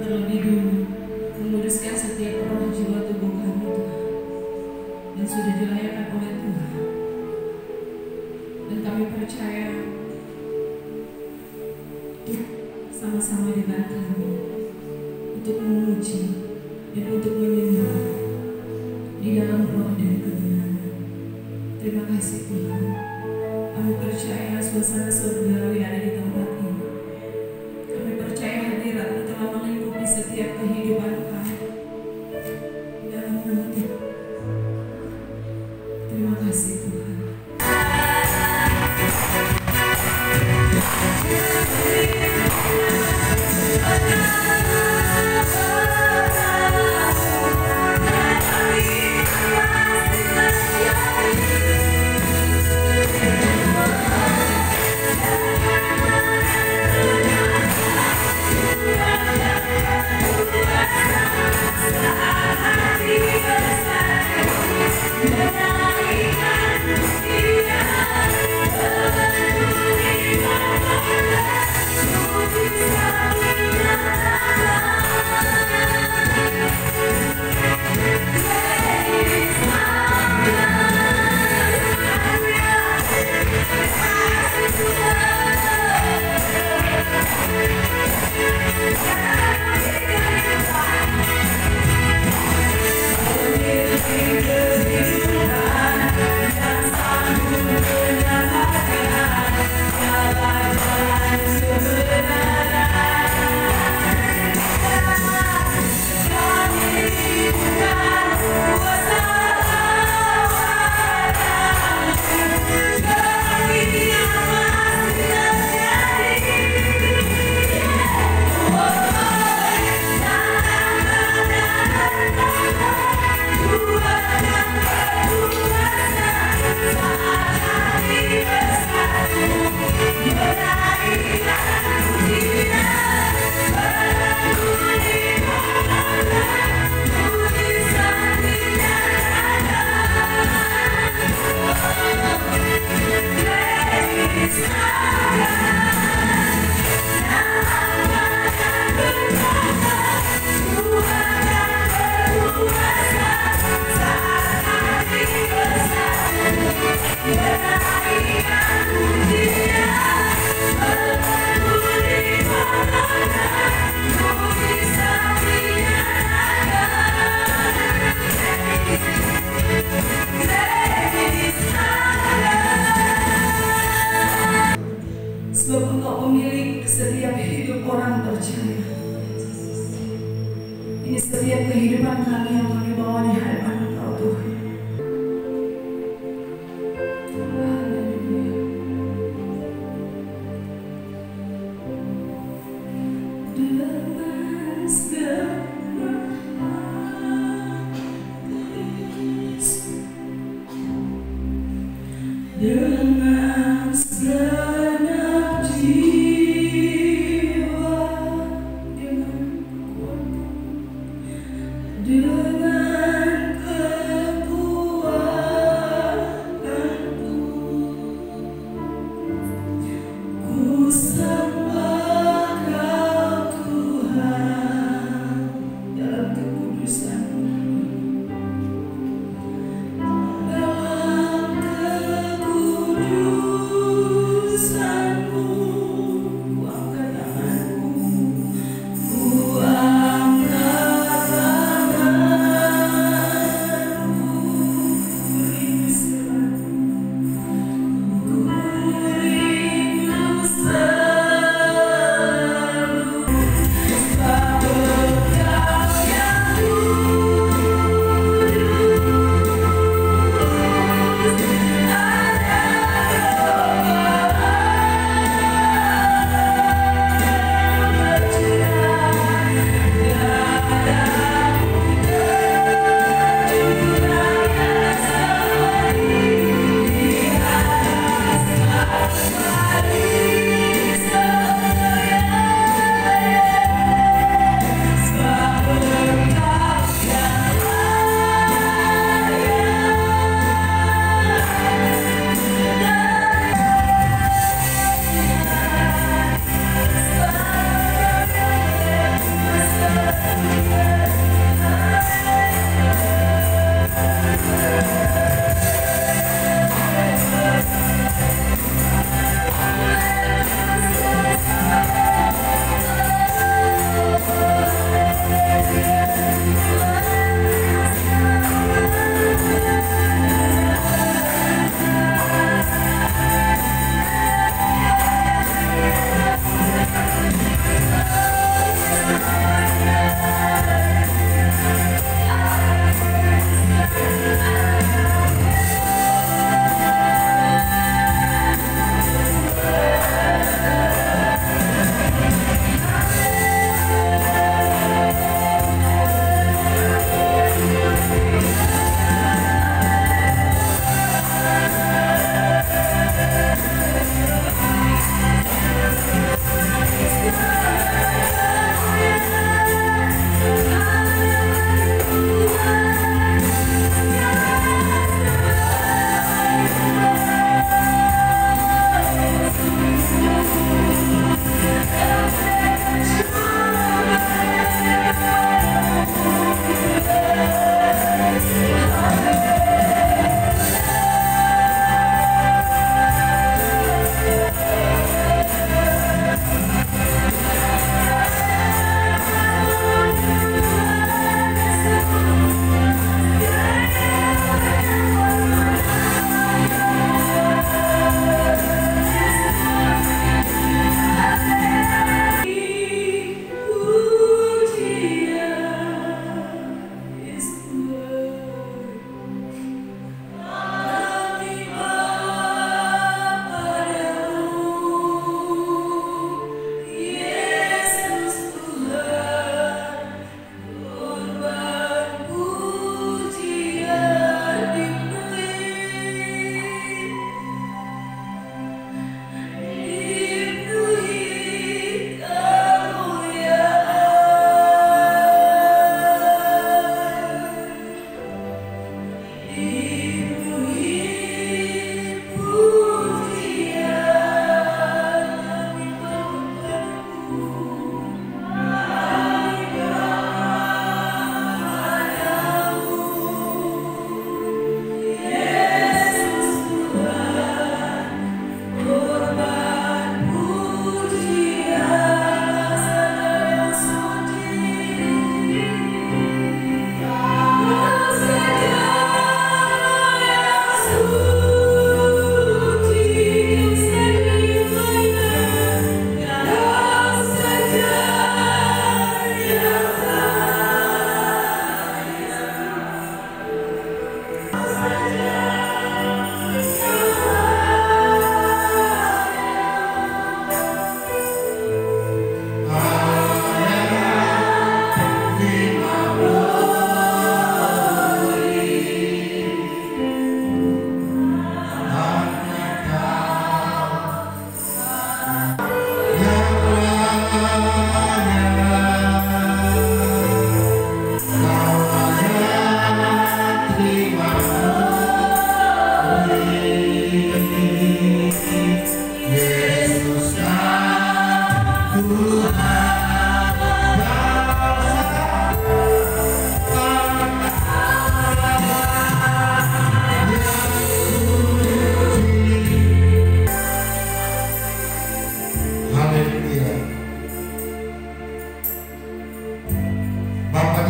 terlebih dulu menguduskan setiap roh jiwa tubuh kami Tuhan, dan sudah dilayakkan oleh Tuhan. Dan kami percaya sama-sama dengan kami untuk memuji dan untuk menyembah di dalam roh dan kebenaran. Terima kasih Tuhan. Kami percaya suasana surgawi ada di tempat ini. Kami percaya hadirat-Mu telah melingkupi setiap kehidupan kami. Dalam nama Tuhan. Terima kasih Tuhan. Sebab Engkau pemilik setiap hidup orang percaya. Ini setiap kehidupan kami yang kami bawa di hadapan Engkau Tuhan. Dengan segala dengan segenap jiwa, dengan kekuatan, dengan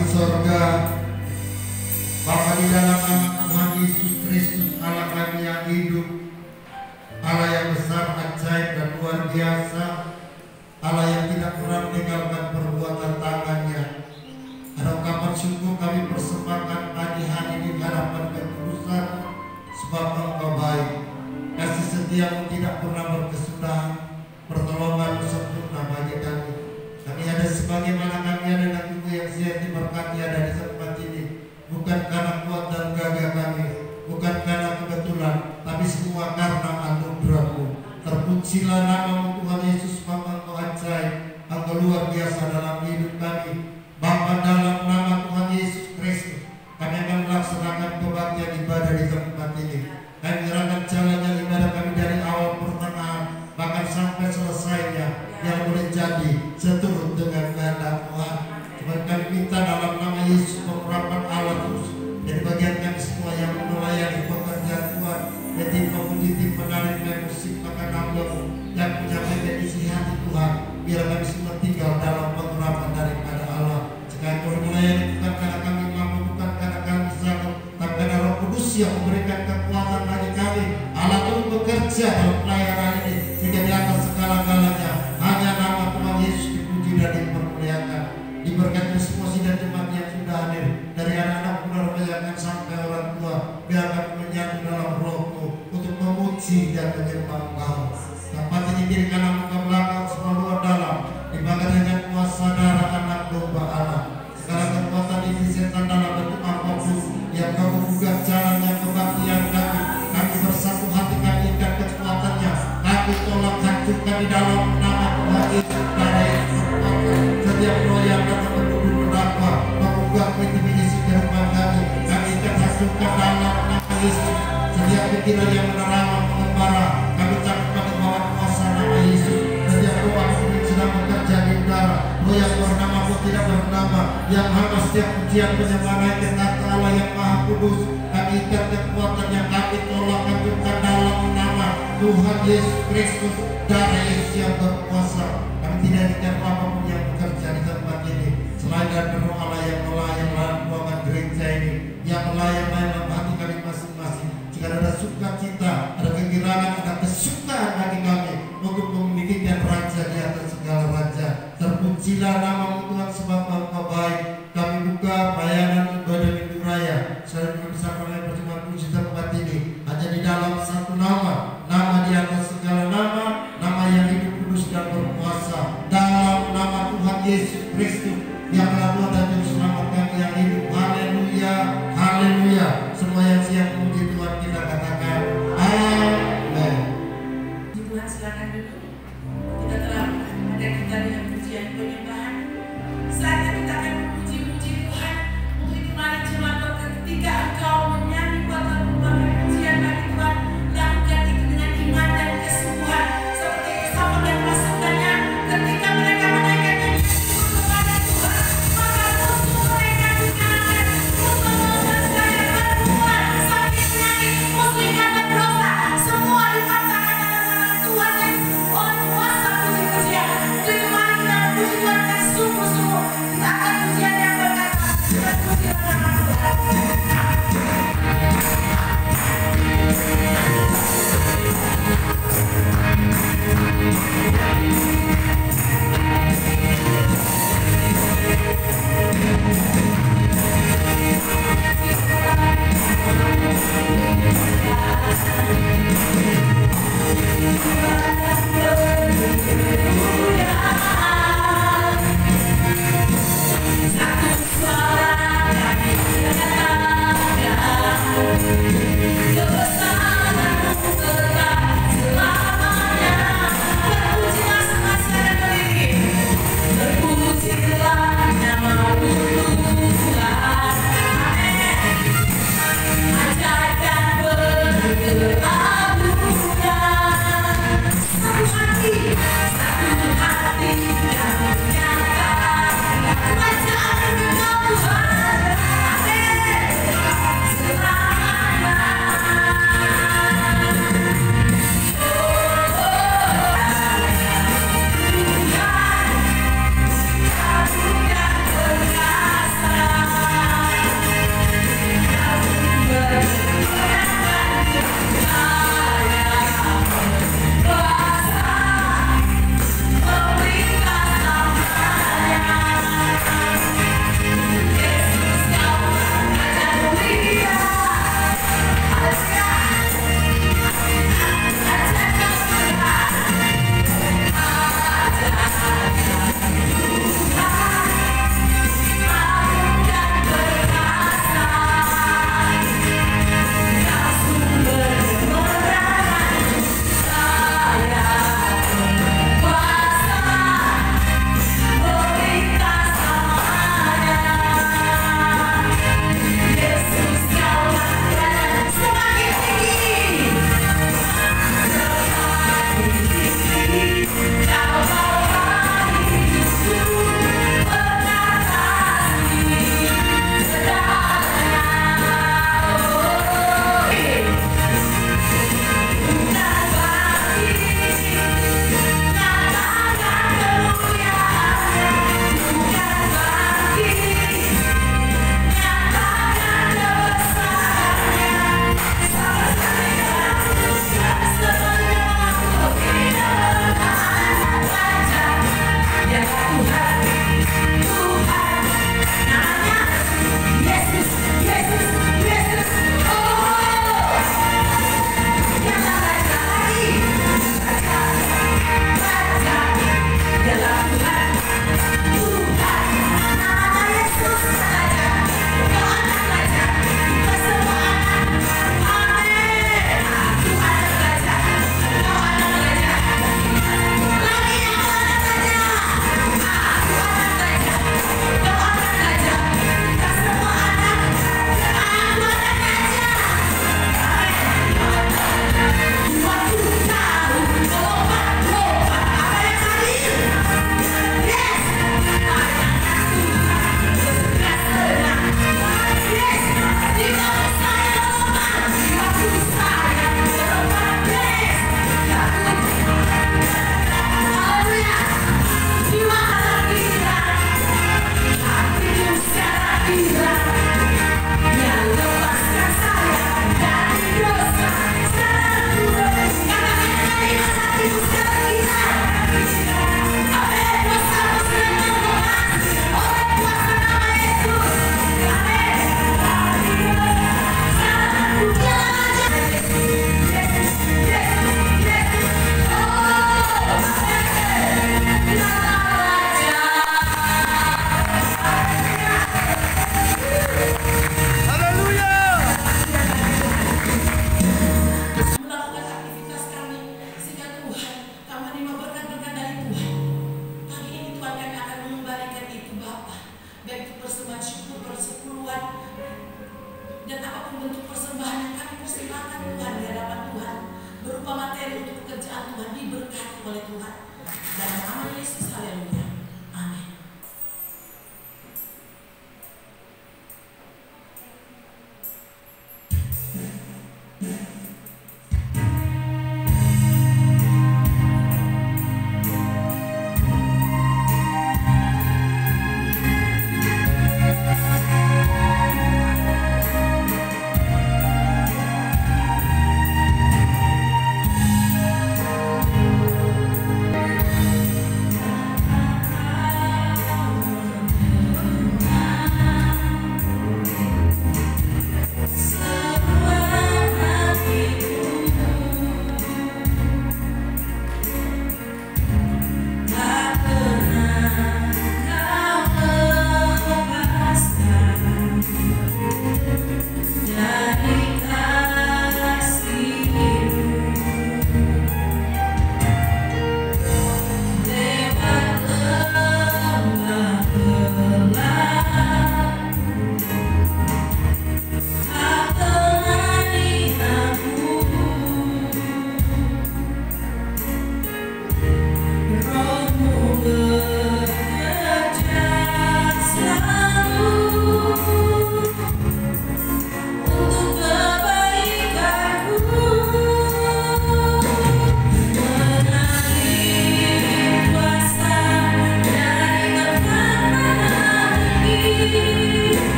di sorga, Bapa di dalam nama Tuhan Yesus Kristus, Allah kami yang hidup, Allah yang besar, ajaib dan luar biasa, Allah yang tidak pernah meninggalkan perbuatan tangannya. Ada ungkapan syukur kami persembahkan pagi hari ini di hadapan ketulusan, sebab Engkau baik, kasih setiamu tidak pernah berkesudahan, pertolongan sempurna bagi kami. Kami ada sebagaimana kami ada dan tubuh yang siap diberkati ada di tempat ini, bukan karena kuat dan gagah kami, bukan karena kebetulan, tapi semua karena anugerah-Mu. Terpujilah nama-Mu Tuhan Yesus, Bapa Engkau ajaib, Engkau luar biasa dalam hidup kami. Bapa, dalam nama Tuhan Yesus Kristus, kami akan melaksanakan kebaktian ibadah di tempat ini. Kami menyerahkan jalannya ibadah kami dari awal pertengahan bahkan sampai selesainya, yang boleh jadi seturut dengan kehendak Tuhan. Cuma kami minta dalam nama Yesus pengurapan Allah khusus jadi bagian kami semua yang melayani pekerjaan Tuhan, jadi pendidik, penarik musik, bahkan hamba-Mu yang menyampaikan isi hati Tuhan. Biar kami semua tinggal dalam pengurapan daripada Allah. Jika Kau melayani bukan karena kami mampu, bukan karena kami sanggup, tapi karena Roh Kudus yang memberikan kekuatan bagi kami. Allah turut bekerja dalam pelayanan ini sehingga di atas segala-galanya hanya nama Tuhan Yesus dipuji dan dipermuliakan. Diberkati semua sidang jemaat yang sudah hadir, dari anak-anak muda remaja sampai orang tua. Biar kami menyatu dalam Roh-Mu untuk memuji dan menyembah Engkau. Tempat ini diri kanan muka belakang semua luar dalam dibakar dengan kuasa darah anak domba Allah. Segala kekuatan iblis setan dalam bentuk apapun yang Kau gugat jalannya kebaktian kami, kami bersatu hati, kami ikat kekuatannya, kami tolak hancurkan di dalam nama Tuhan Yesus. Darah yang berkuatan setiap roh yang datang menuduh mendakwa menggugah intimidasi kehidupan kami, kami ikat hancurkan dalam nama Yesus. Setiap pikiran yang menerang mengembara kami campurkan di bawah kuasa nama Yesus. Setiap roh yang sedang bekerja di udara, roh yang bernama pun tidak bernama, yang hamba setiap pujian penyembah kata Allah yang Maha Kudus, kami ikat kekuatan yang kami tolak hancurkan dalam nama Tuhan Yesus Kristus. Darah Yesus yang berkuasa, kami tidak ikat apapun yang bekerja di tempat ini selain dari roh Allah yang melayang ruangan gereja ini, yang melayang dalam hati kami masing-masing. Jika ada sukacita, ada kegirangan, ada kesukaan bagi kami untuk memilikikan Raja di atas segala raja. Terpujilah nama-Mu Tuhan, sebab Engkau baik. Kami buka pelayanan ibadah Minggu Raya selalu bersama dengan perjumpaan puji tempat ini hanya di dalam satu nama, nama di atas segala nama, nama yang hidup, kudus dan berkuasa, dalam nama Tuhan Yesus Yesus. Haleluya. Amin.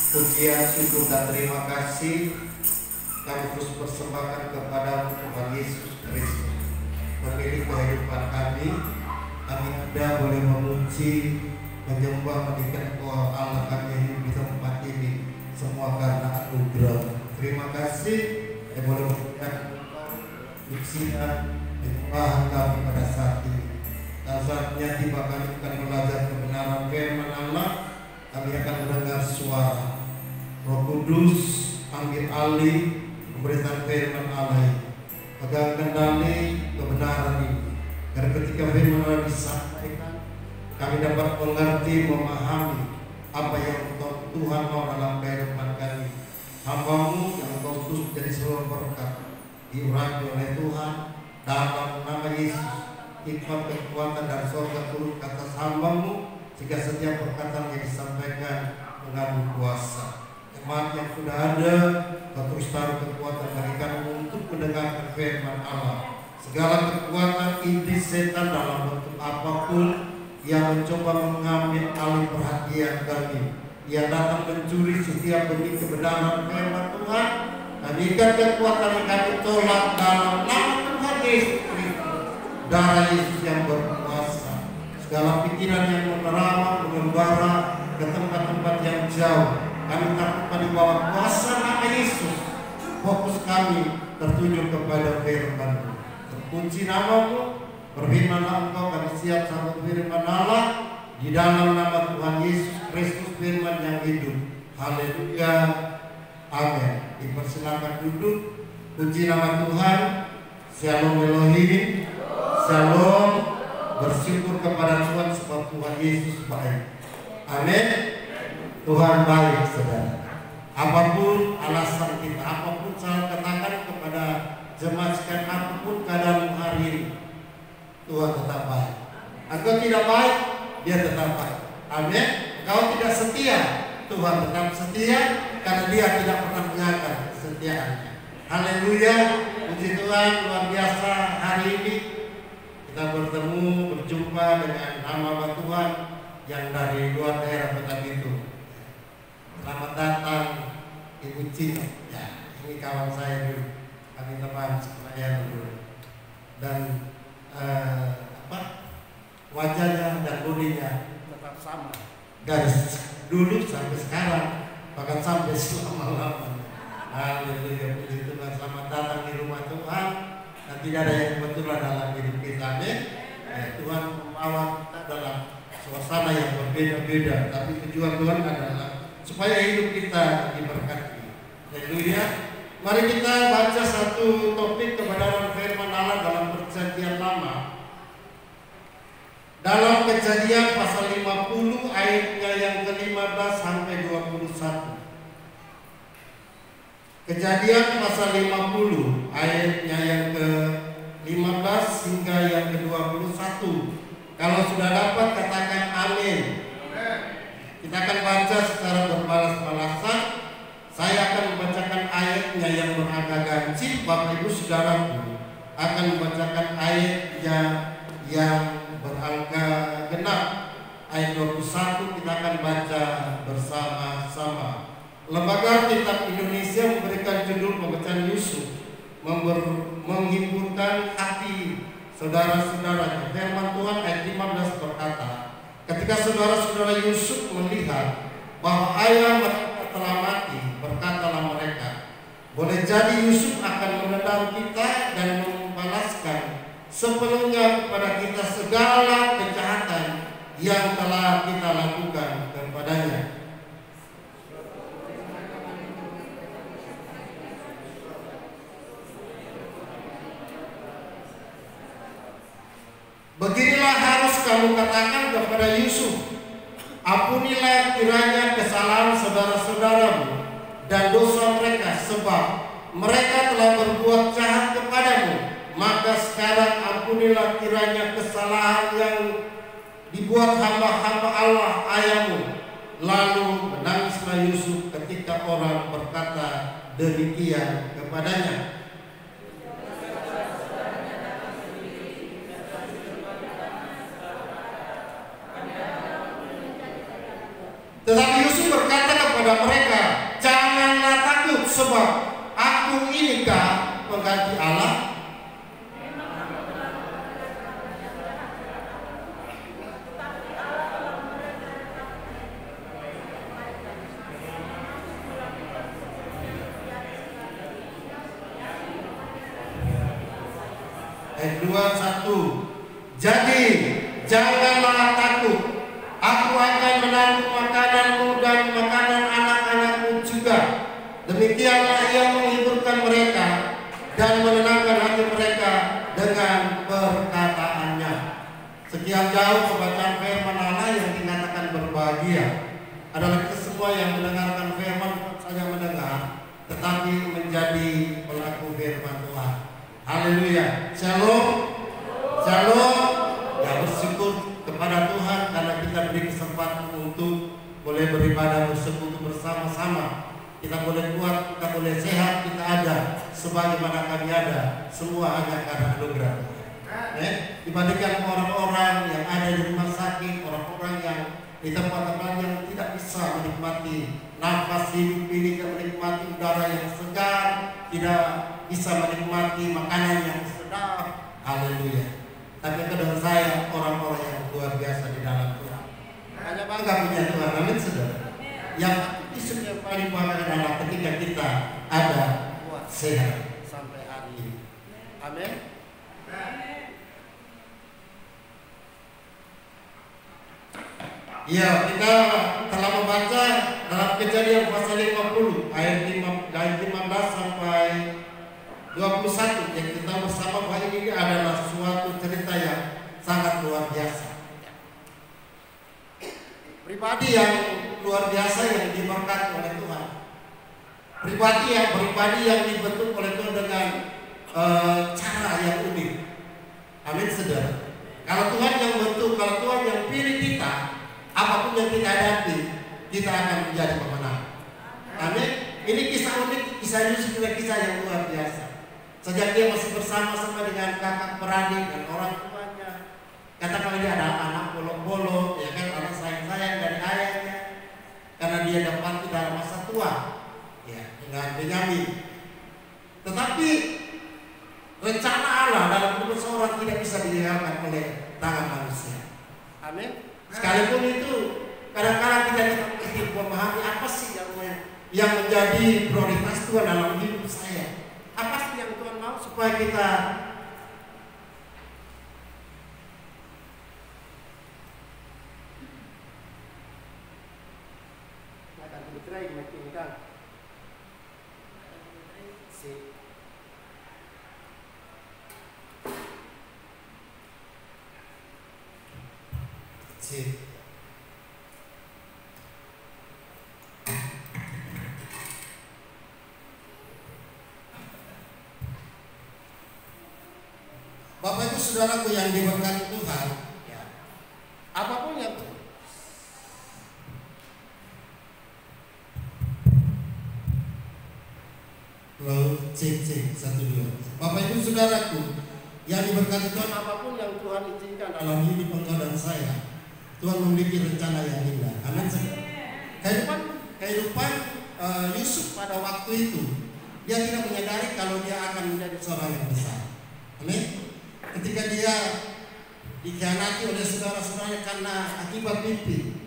Pujian, syukur dan terima kasih kami terus persembahkan kepada Tuhan Yesus Kristus, pemilik kehidupan kami. Kami tidak boleh memuji, menyembah, meninggikan Allah kami yang di tempat ini, semua karena anugerah. Terima kasih yang boleh memberikan pujian penyembahan kami pada saat ini. Dan saatnya tiba kami akan belajar kebenaran firman Allah. Kami akan mendengar suara Roh Kudus, ambil alih pemberitaan firman Allah ini. Pegang kendali kebenaran ini. Karena ketika firman Allah disampaikan, kami dapat mengerti, memahami apa yang Tuhan mau dalam kehidupan kami. Hamba-Mu yang Engkau utus jadi seluruh berkat diurapi oleh Tuhan dalam nama Yesus. Hikmat, kekuatan dan surga turun ke atas hamba-Mu, sehingga setiap perkataan yang disampaikan mengandung kuasa. Jemaat yang sudah ada, terus taruh kekuatan bagi kami untuk mendengarkan firman Allah. Segala kekuatan iblis setan dalam bentuk apapun yang mencoba mengambil alih perhatian kami, yang datang mencuri setiap benih kebenaran firman Tuhan, kami ikat kekuatan yang kami tolak dalam nama Tuhan Yesus Kristus, darah Yesus yang berkuasa. Segala pikiran yang menerawang, mengembara ke tempat-tempat yang jauh, kami takutkan di bawah kuasa nama Yesus. Fokus kami tertuju kepada firman-Mu. Terpuji nama-Mu, berfirmanlah Engkau, kami siap sambut firman Allah di dalam nama Tuhan Yesus Kristus, firman yang hidup. Haleluya, amin. Dipersilakan duduk. Puji nama Tuhan. Shalom Elohim, shalom. Bersyukur kepada Tuhan sebab Tuhan Yesus baik. Amin. Tuhan baik, saudara. Apapun alasan kita, apapun salah katakan, Anda jemaat sekalian, apapun keadaan hari ini, Tuhan tetap baik. Engkau tidak baik, Dia tetap baik. Amin. Engkau tidak setia, Tuhan tetap setia, karena Dia tidak pernah menyangkal kesetiaannya. Haleluya, puji Tuhan, luar biasa hari ini kita bertemu, berjumpa dengan hamba Tuhan yang dari luar daerah Kota Bitung. Selamat datang Ibu Cina. Ya, ini kawan saya dulu, kami teman sekolahnya dulu. Dan wajahnya dan bodinya tetap sama dari dulu sampai sekarang, bahkan sampai selama-lamanya. Haleluya, puji Tuhan. Selamat datang di rumah Tuhan, dan tidak ada yang kebetulan dalam hidup kita. Amin. Tuhan membawa kita dalam suasana yang berbeda-beda, tapi tujuan Tuhan adalah supaya hidup kita diberkati. Haleluya. Mari kita baca satu topik kebenaran firman Allah dalam Perjanjian Lama. Dalam Kejadian pasal 50 ayatnya yang ke-15 sampai 21. Kejadian pasal 50 ayatnya yang ke-15 hingga yang ke-21. Kalau sudah dapat katakan amin. Kita akan baca secara berbalas-balasan. Saya akan membacakan ayatnya yang berangka ganjil, Bapak Ibu Saudaraku akan membacakan ayatnya yang berangka genap. Ayat 21 kita akan baca bersama-sama. Lembaga Kitab Indonesia memberikan judul pembacaan Yusuf, menghiburkan hati saudara-saudara. Firman Tuhan ayat 15 berkata, ketika saudara-saudara Yusuf melihat bahwa ayah mereka telah mati, berkatalah mereka, boleh jadi Yusuf akan menendang kita dan membalaskan sepenuhnya kepada kita segala kejahatan yang telah kita lakukan kepadanya. Beginilah harus kamu katakan kepada Yusuf, ampunilah kiranya kesalahan saudara-saudaramu dan dosa mereka, sebab mereka telah berbuat jahat kepadamu. Maka sekarang ampunilah kiranya kesalahan yang dibuat hamba-hamba Allah ayahmu. Lalu menangislah Yusuf ketika orang berkata demikian kepadanya. Tetapi Yusuf berkata kepada mereka, janganlah takut, sebab aku inikah pengganti Allah? Ayat 21. Jadi janganlah takut, aku akan menanggung makananmu dan makanan anak-anakmu juga. Demikianlah ia menghiburkan mereka dan menenangkan hati mereka dengan perkataannya. Sekian jauh pembacaan firman Allah yang dikatakan berbahagia adalah kita semua yang mendengarkan firman, bukan saja mendengar, tetapi menjadi pelaku firman Tuhan. Haleluya. Shalom. Shalom. Ya, bersyukur kepada Tuhan karena kita beri kesempatan untuk boleh beribadah, bersekutu bersama-sama. Kita boleh kuat, kita boleh sehat, kita ada sebagaimana kami ada, semua hanya karena anugerah Tuhan. Dibandingkan orang-orang yang ada di rumah sakit, orang-orang yang di tempat-tempat yang tidak bisa menikmati nafas hidup ini, tidak menikmati udara yang segar, tidak bisa menikmati makanan yang sedap. Haleluya. Tapi kedua saya orang-orang yang luar biasa di dalam Tuhan. Hanya bangga punya Tuhan. Amin, saudara. Yang isu yang paling bangga adalah ketika kita ada kuat sehat sampai hari ini. Amin. Ya, kita telah membaca dalam Kejadian pasal 50 ayat 15 sampai 21 yang kita bersama bahwa ini adalah suatu cerita yang sangat luar biasa. Pribadi yang luar biasa yang diberkati oleh Tuhan. pribadi yang dibentuk oleh Tuhan dengan cara yang unik. Amin, saudara. Kalau Tuhan yang bentuk, kalau Tuhan yang pilih kita, apapun yang kita hadapi, kita akan menjadi pemenang. Amin. Ini kisah unik, kisah Yusuf juga kisah yang luar biasa. Sejak dia masih bersama-sama dengan kakak beradik dan orang tuanya, katakan dia ada anak bolong-bolong, ya kan, anak sayang-sayang dari ayahnya, karena dia dapat dalam masa tua, ya, dengan Benyamin. Tetapi rencana Allah dalam hidup seorang tidak bisa digagalkan oleh tangan manusia. Amin. Sekalipun itu kadang-kadang kita tidak memahami apa sih yang menjadi prioritas Tuhan dalam hidup saya. Apa sih yang Tuhan mau supaya kita akan bercerai makin kan? Bapak Ibu saudaraku yang diberkati Tuhan, ya, apapun yang cek 1-2. Bapak Ibu saudaraku yang diberkati Tuhan, apapun yang Tuhan izinkan dalam hidup engkau dan saya, Tuhan memiliki rencana yang indah. Amin. Kehidupan Yusuf pada waktu itu, dia tidak menyadari kalau dia akan menjadi seorang yang besar. Amin. Ketika dia dikhianati oleh saudara-saudaranya karena akibat mimpi,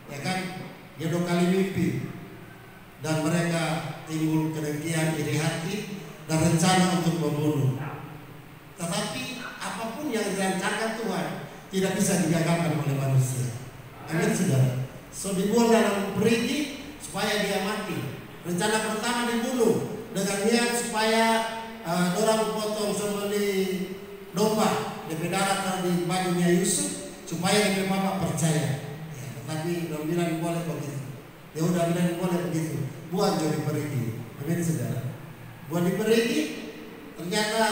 ya kan, dia 2 kali mimpi, dan mereka timbul kedengkian, iri hati, dan rencana untuk membunuh. Tetapi apapun yang dirancangkan Tuhan tidak bisa digagalkan oleh manusia. Amin, saudara. So dibuang dalam perigi supaya dia mati. Rencana pertama dibunuh dengan niat supaya orang potong sembelih domba, DP darah di bajunya Yusuf supaya DP bapak percaya. Ya, tetapi dia bilang boleh begitu. Dia udah bilang boleh begitu. Buat jadi perigi. Amin, saudara. Buat di perigi, ternyata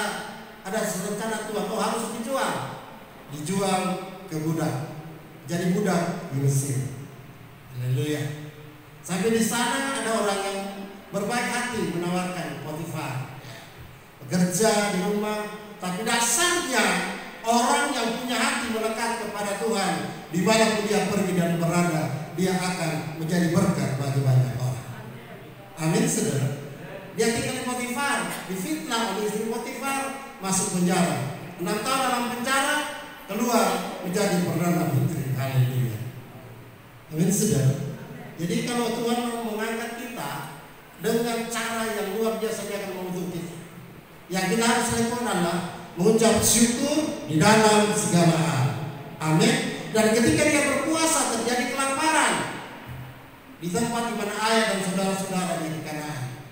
ada rencana Tuhan. Oh, harus dijual ke budak. Jadi budak di Mesir. Haleluya. Sampai di sana ada orang yang berbaik hati menawarkan Potifar bekerja di rumah. Tapi dasarnya orang yang punya hati melekat kepada Tuhan, di mana pun dia pergi dan berada, dia akan menjadi berkat bagi banyak orang. Amin, saudara. Dia tinggal di Potifar, difitnah oleh istri Potifar, masuk penjara. 6 tahun dalam penjara, keluar menjadi perdana menteri. Haleluya. Amin, saudara. Jadi kalau Tuhan mau mengangkat kita dengan cara yang luar biasa, dia akan membentuk kita. Yang kita harus lakukan adalah mengucap syukur di dalam segala hal. Amin. Dan ketika dia berpuasa terjadi kelaparan di tempat di mana ayah dan saudara-saudara di Kanaan.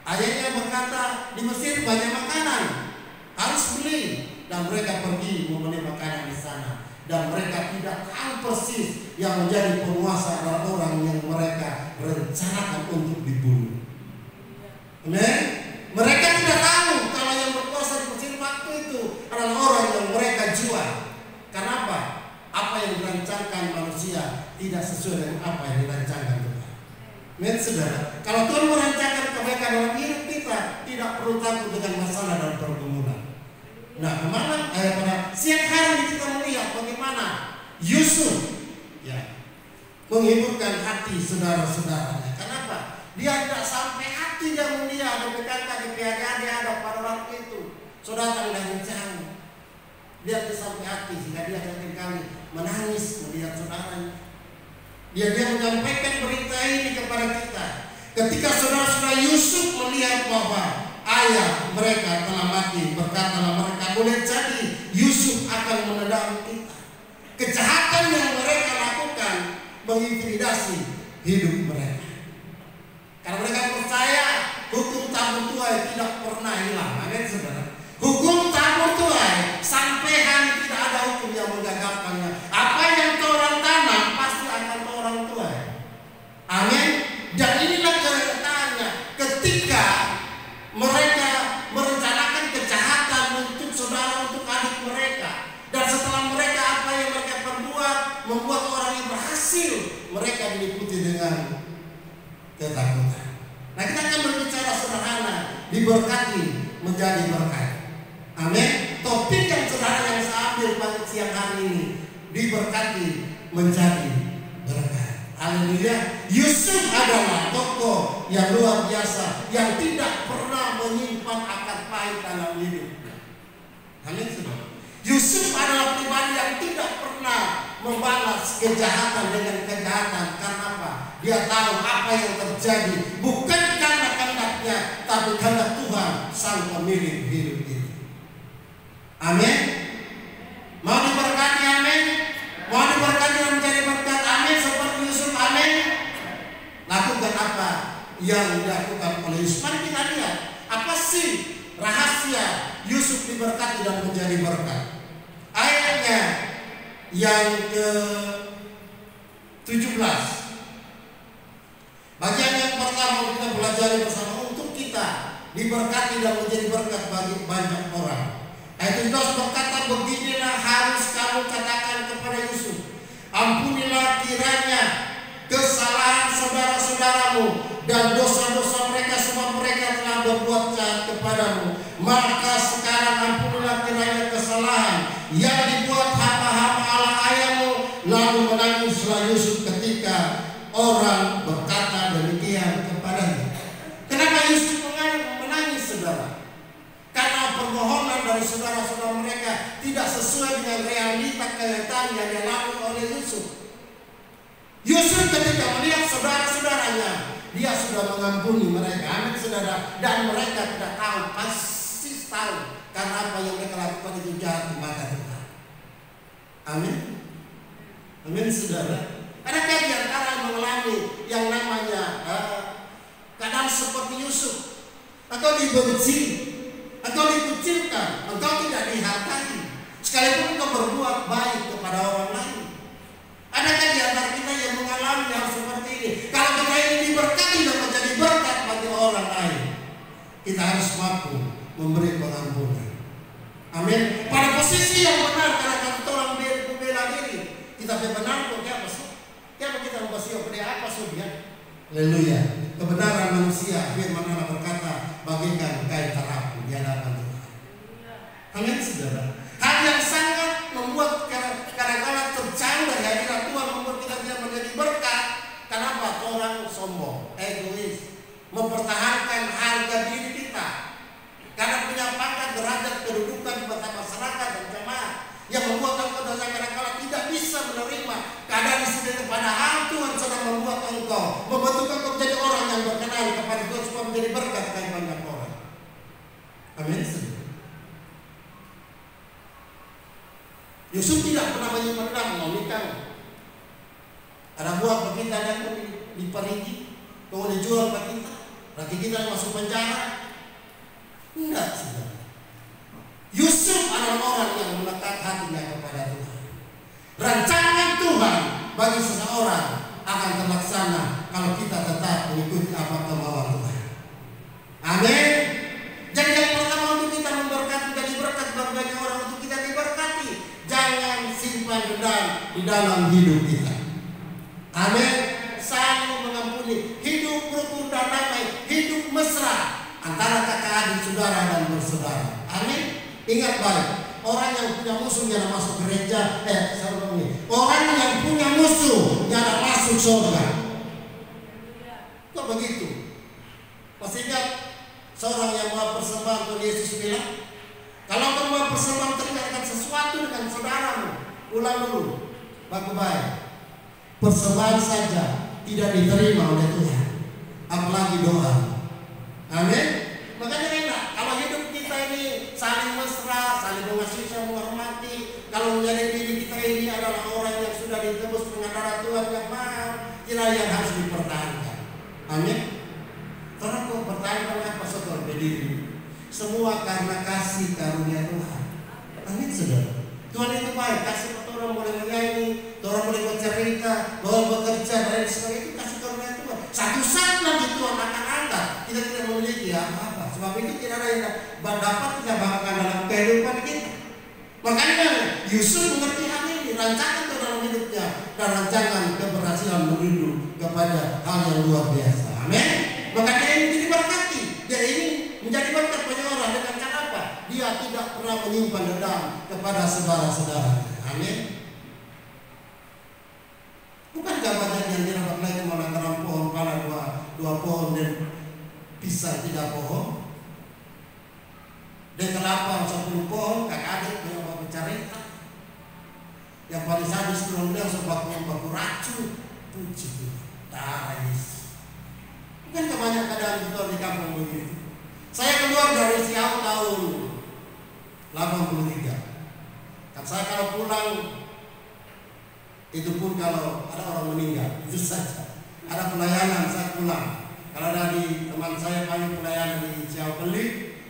Ayahnya berkata, di Mesir banyak makanan, harus beli, dan mereka pergi membeli makanan di sana. Dan mereka tidak tahu persis yang menjadi penguasa adalah orang yang mereka rencanakan untuk dibunuh. Amin. Mereka tidak tahu kalau yang berkuasa di Mesir waktu itu adalah orang yang mereka jual. Kenapa? Apa yang dirancangkan manusia tidak sesuai dengan apa yang dirancangkan Tuhan. Amin, saudara. Kalau Tuhan merancangkan kebaikan dalam hidup kita, tidak perlu takut dengan masalah dan pergumulan. Nah, kemana? Pada siang hari kita melihat bagaimana Yusuf, ya, menghiburkan hati saudara-saudaranya. Kenapa? Dia tidak sampai hati dia melihat dan berkata di keadaan dia ada pada waktu itu. Saudara dari jauh. Dia tidak sampai hati sehingga dia seringkali menangis melihat saudaranya. Dia menyampaikan berita ini kepada kita. Ketika saudara-saudara Yusuf melihat bahwa ayah mereka telah mati, berkatalah mereka, boleh jadi Yusuf akan menendang kita. Kejahatan yang mereka lakukan mengintimidasi hidup mereka. Karena mereka percaya hukum tabur tuai tidak pernah hilang. Amin, saudara. Hukum tabur tuai sampai hari tidak ada hukum yang menggagalkannya. Apa yang orang tanam pasti akan orang tuai. Amin. Dan inilah kenyataannya. Ketika diliputi dengan ketakutan. Nah, kita akan berbicara sederhana, diberkati menjadi berkat. Amin. Topik yang sederhana yang saya ambil pada siang hari ini, diberkati menjadi berkat. Haleluya. Yusuf adalah tokoh yang luar biasa yang tidak pernah menyimpan akar pahit dalam hidupnya. Amin. Yusuf adalah pribadi yang tidak pernah membalas kejahatan dengan kejahatan. Karena apa? Dia tahu apa yang terjadi bukan karena kehendaknya, tapi karena Tuhan sang pemilik hidup ini. Amin. Mau diberkati, amin. Mau diberkati dan menjadi berkat, amin. Seperti Yusuf, amin. Lakukan apa yang dilakukan oleh Yusuf. Mari kita lihat apa sih rahasia Yusuf diberkati dan menjadi berkat. Ayatnya yang ke-17. Bagian yang pertama kita belajar bersama untuk kita diberkati dan menjadi berkat bagi banyak orang. Ayat 17 berkata, beginilah harus kamu katakan kepada Yusuf, ampunilah kiranya kesalahan saudara-saudaramu dan dosa-dosa mereka semua mereka telah berbuat jahat kepadamu. Maka sekarang ampunilah kiranya kesalahan yang dibuat hamba-hamba Allah ayahmu. Lalu menangislah Yusuf ketika orang berkata demikian kepadanya. Kenapa Yusuf menangis, saudara? Karena permohonan dari saudara-saudara mereka tidak sesuai dengan realita kenyataan yang dialami oleh Yusuf. Yusuf ketika melihat saudara-saudaranya, dia sudah mengampuni mereka. Amin, saudara. Dan mereka tidak tahu, pasti tahu karena apa yang mereka lakukan itu jahat di mata Tuhan. Amin. Amin, saudara. Adakah di antara yang mengalami yang namanya keadaan seperti Yusuf? Atau dibenci, atau dikucilkan, atau tidak dihargai, sekalipun engkau berbuat baik kepada orang lain? Adakah di antara kita yang mengalami hal seperti ini? Kalau kita ini diberkati dan menjadi berkat bagi orang lain, kita harus mampu memberi pengampunan. Amin. Pada posisi yang benar, karena kita orang membela diri, kita benar kok apa sih? Siapa kita membahas dia apa dia? Haleluya. Kebenaran manusia, firman Allah berkata, bagaikan kain terapu di hadapan Tuhan. Amin, saudara. Hal yang sangat membuat kadang-kadang terjauh dari hadirat Tuhan, membuat kita tidak menjadi berkat. Kenapa? Orang sombong, egois, mempertahankan harga diri kita karena punya pangkat, derajat, kedudukan di mata masyarakat dan jemaat, yang membuat engkau dan saya kadang-kadang tidak bisa menerima keadaan di sini. Padahal Tuhan sedang membuat engkau, membentuk engkau menjadi orang yang berkenan kepada Tuhan supaya menjadi berkat bagi banyak orang. Amin. Yusuf tidak pernah menyimpan dendam, menikah. Ada buah bagi kita yang diperigi, kalau dijual bagi kita, laki kita masuk penjara. Enggak, saudara. Yusuf adalah orang yang melekat hatinya kepada Tuhan. Rancangan Tuhan bagi seseorang akan terlaksana kalau kita tetap mengikuti apa kemauan Tuhan. Amin. Jadi yang pertama untuk kita memberkati, jadi berkat bagi banyak orang, untuk kita diberkati, jangan simpan dendam di dalam hidup kita. Amin. Saling mengampuni, hidup rukun dan damai, hidup mesra antara kakak adik, saudara dan bersaudara. Amin. Ingat baik, orang yang punya musuh jangan masuk gereja. Orang yang punya musuh jangan masuk surga. Kok begitu? Masih ingat seorang yang mau persembahan untuk Yesus bilang, kalau kamu mau persembahan terikat sesuatu dengan saudaramu, ulang dulu, baik-baik. Persembahan saja tidak diterima oleh Tuhan, apalagi doa. Amin. Makanya enak kalau hidup kita ini saling mesra, saling mengasihi, saling menghormati. Kalau menjadi diri kita ini adalah orang yang sudah ditebus dengan darah Tuhan yang mahal, inilah yang harus dipertahankan. Amin. Karena kau pertahankan apa saudara berdiri? Semua karena kasih karunia Tuhan. Amin, saudara. Tuhan itu baik, kasih orang boleh menyanyi, orang boleh bercerita, boleh bekerja dan sebagainya, itu kasih karunia Tuhan. Satu saat lagi Tuhan akan angkat, kita tidak memiliki apa-apa. Sebab itu tidak ada yang dapat kita banggakan dalam kehidupan kita. Makanya Yusuf mengerti hal ini, rancangan dalam hidupnya dan rancangan keberhasilan menuju kepada hal yang luar biasa. Amin. Maka dia ini diberkati. Dia ini menjadi berkat bagi orang dengan cara apa? Dia tidak pernah menyimpan dendam kepada saudara-saudara. Amin. Bukankah banyak yang dirapat lagi menanam pohon pala dua pohon dan pisang 3 pohon? Dan kelapa 10 pohon, kakak adik yang bawa bercerita. Yang paling sadis belum dia sebab yang baku racun. Puji Tuhan, darah Yesus. Bukankah banyak keadaan kita di kampung begitu? Saya keluar dari Siau tahun 83. Dan saya kalau pulang, itu pun kalau ada orang meninggal, itu saja. Ada pelayanan, saya pulang. Kalau ada di teman saya paling pelayanan di Siau Beli,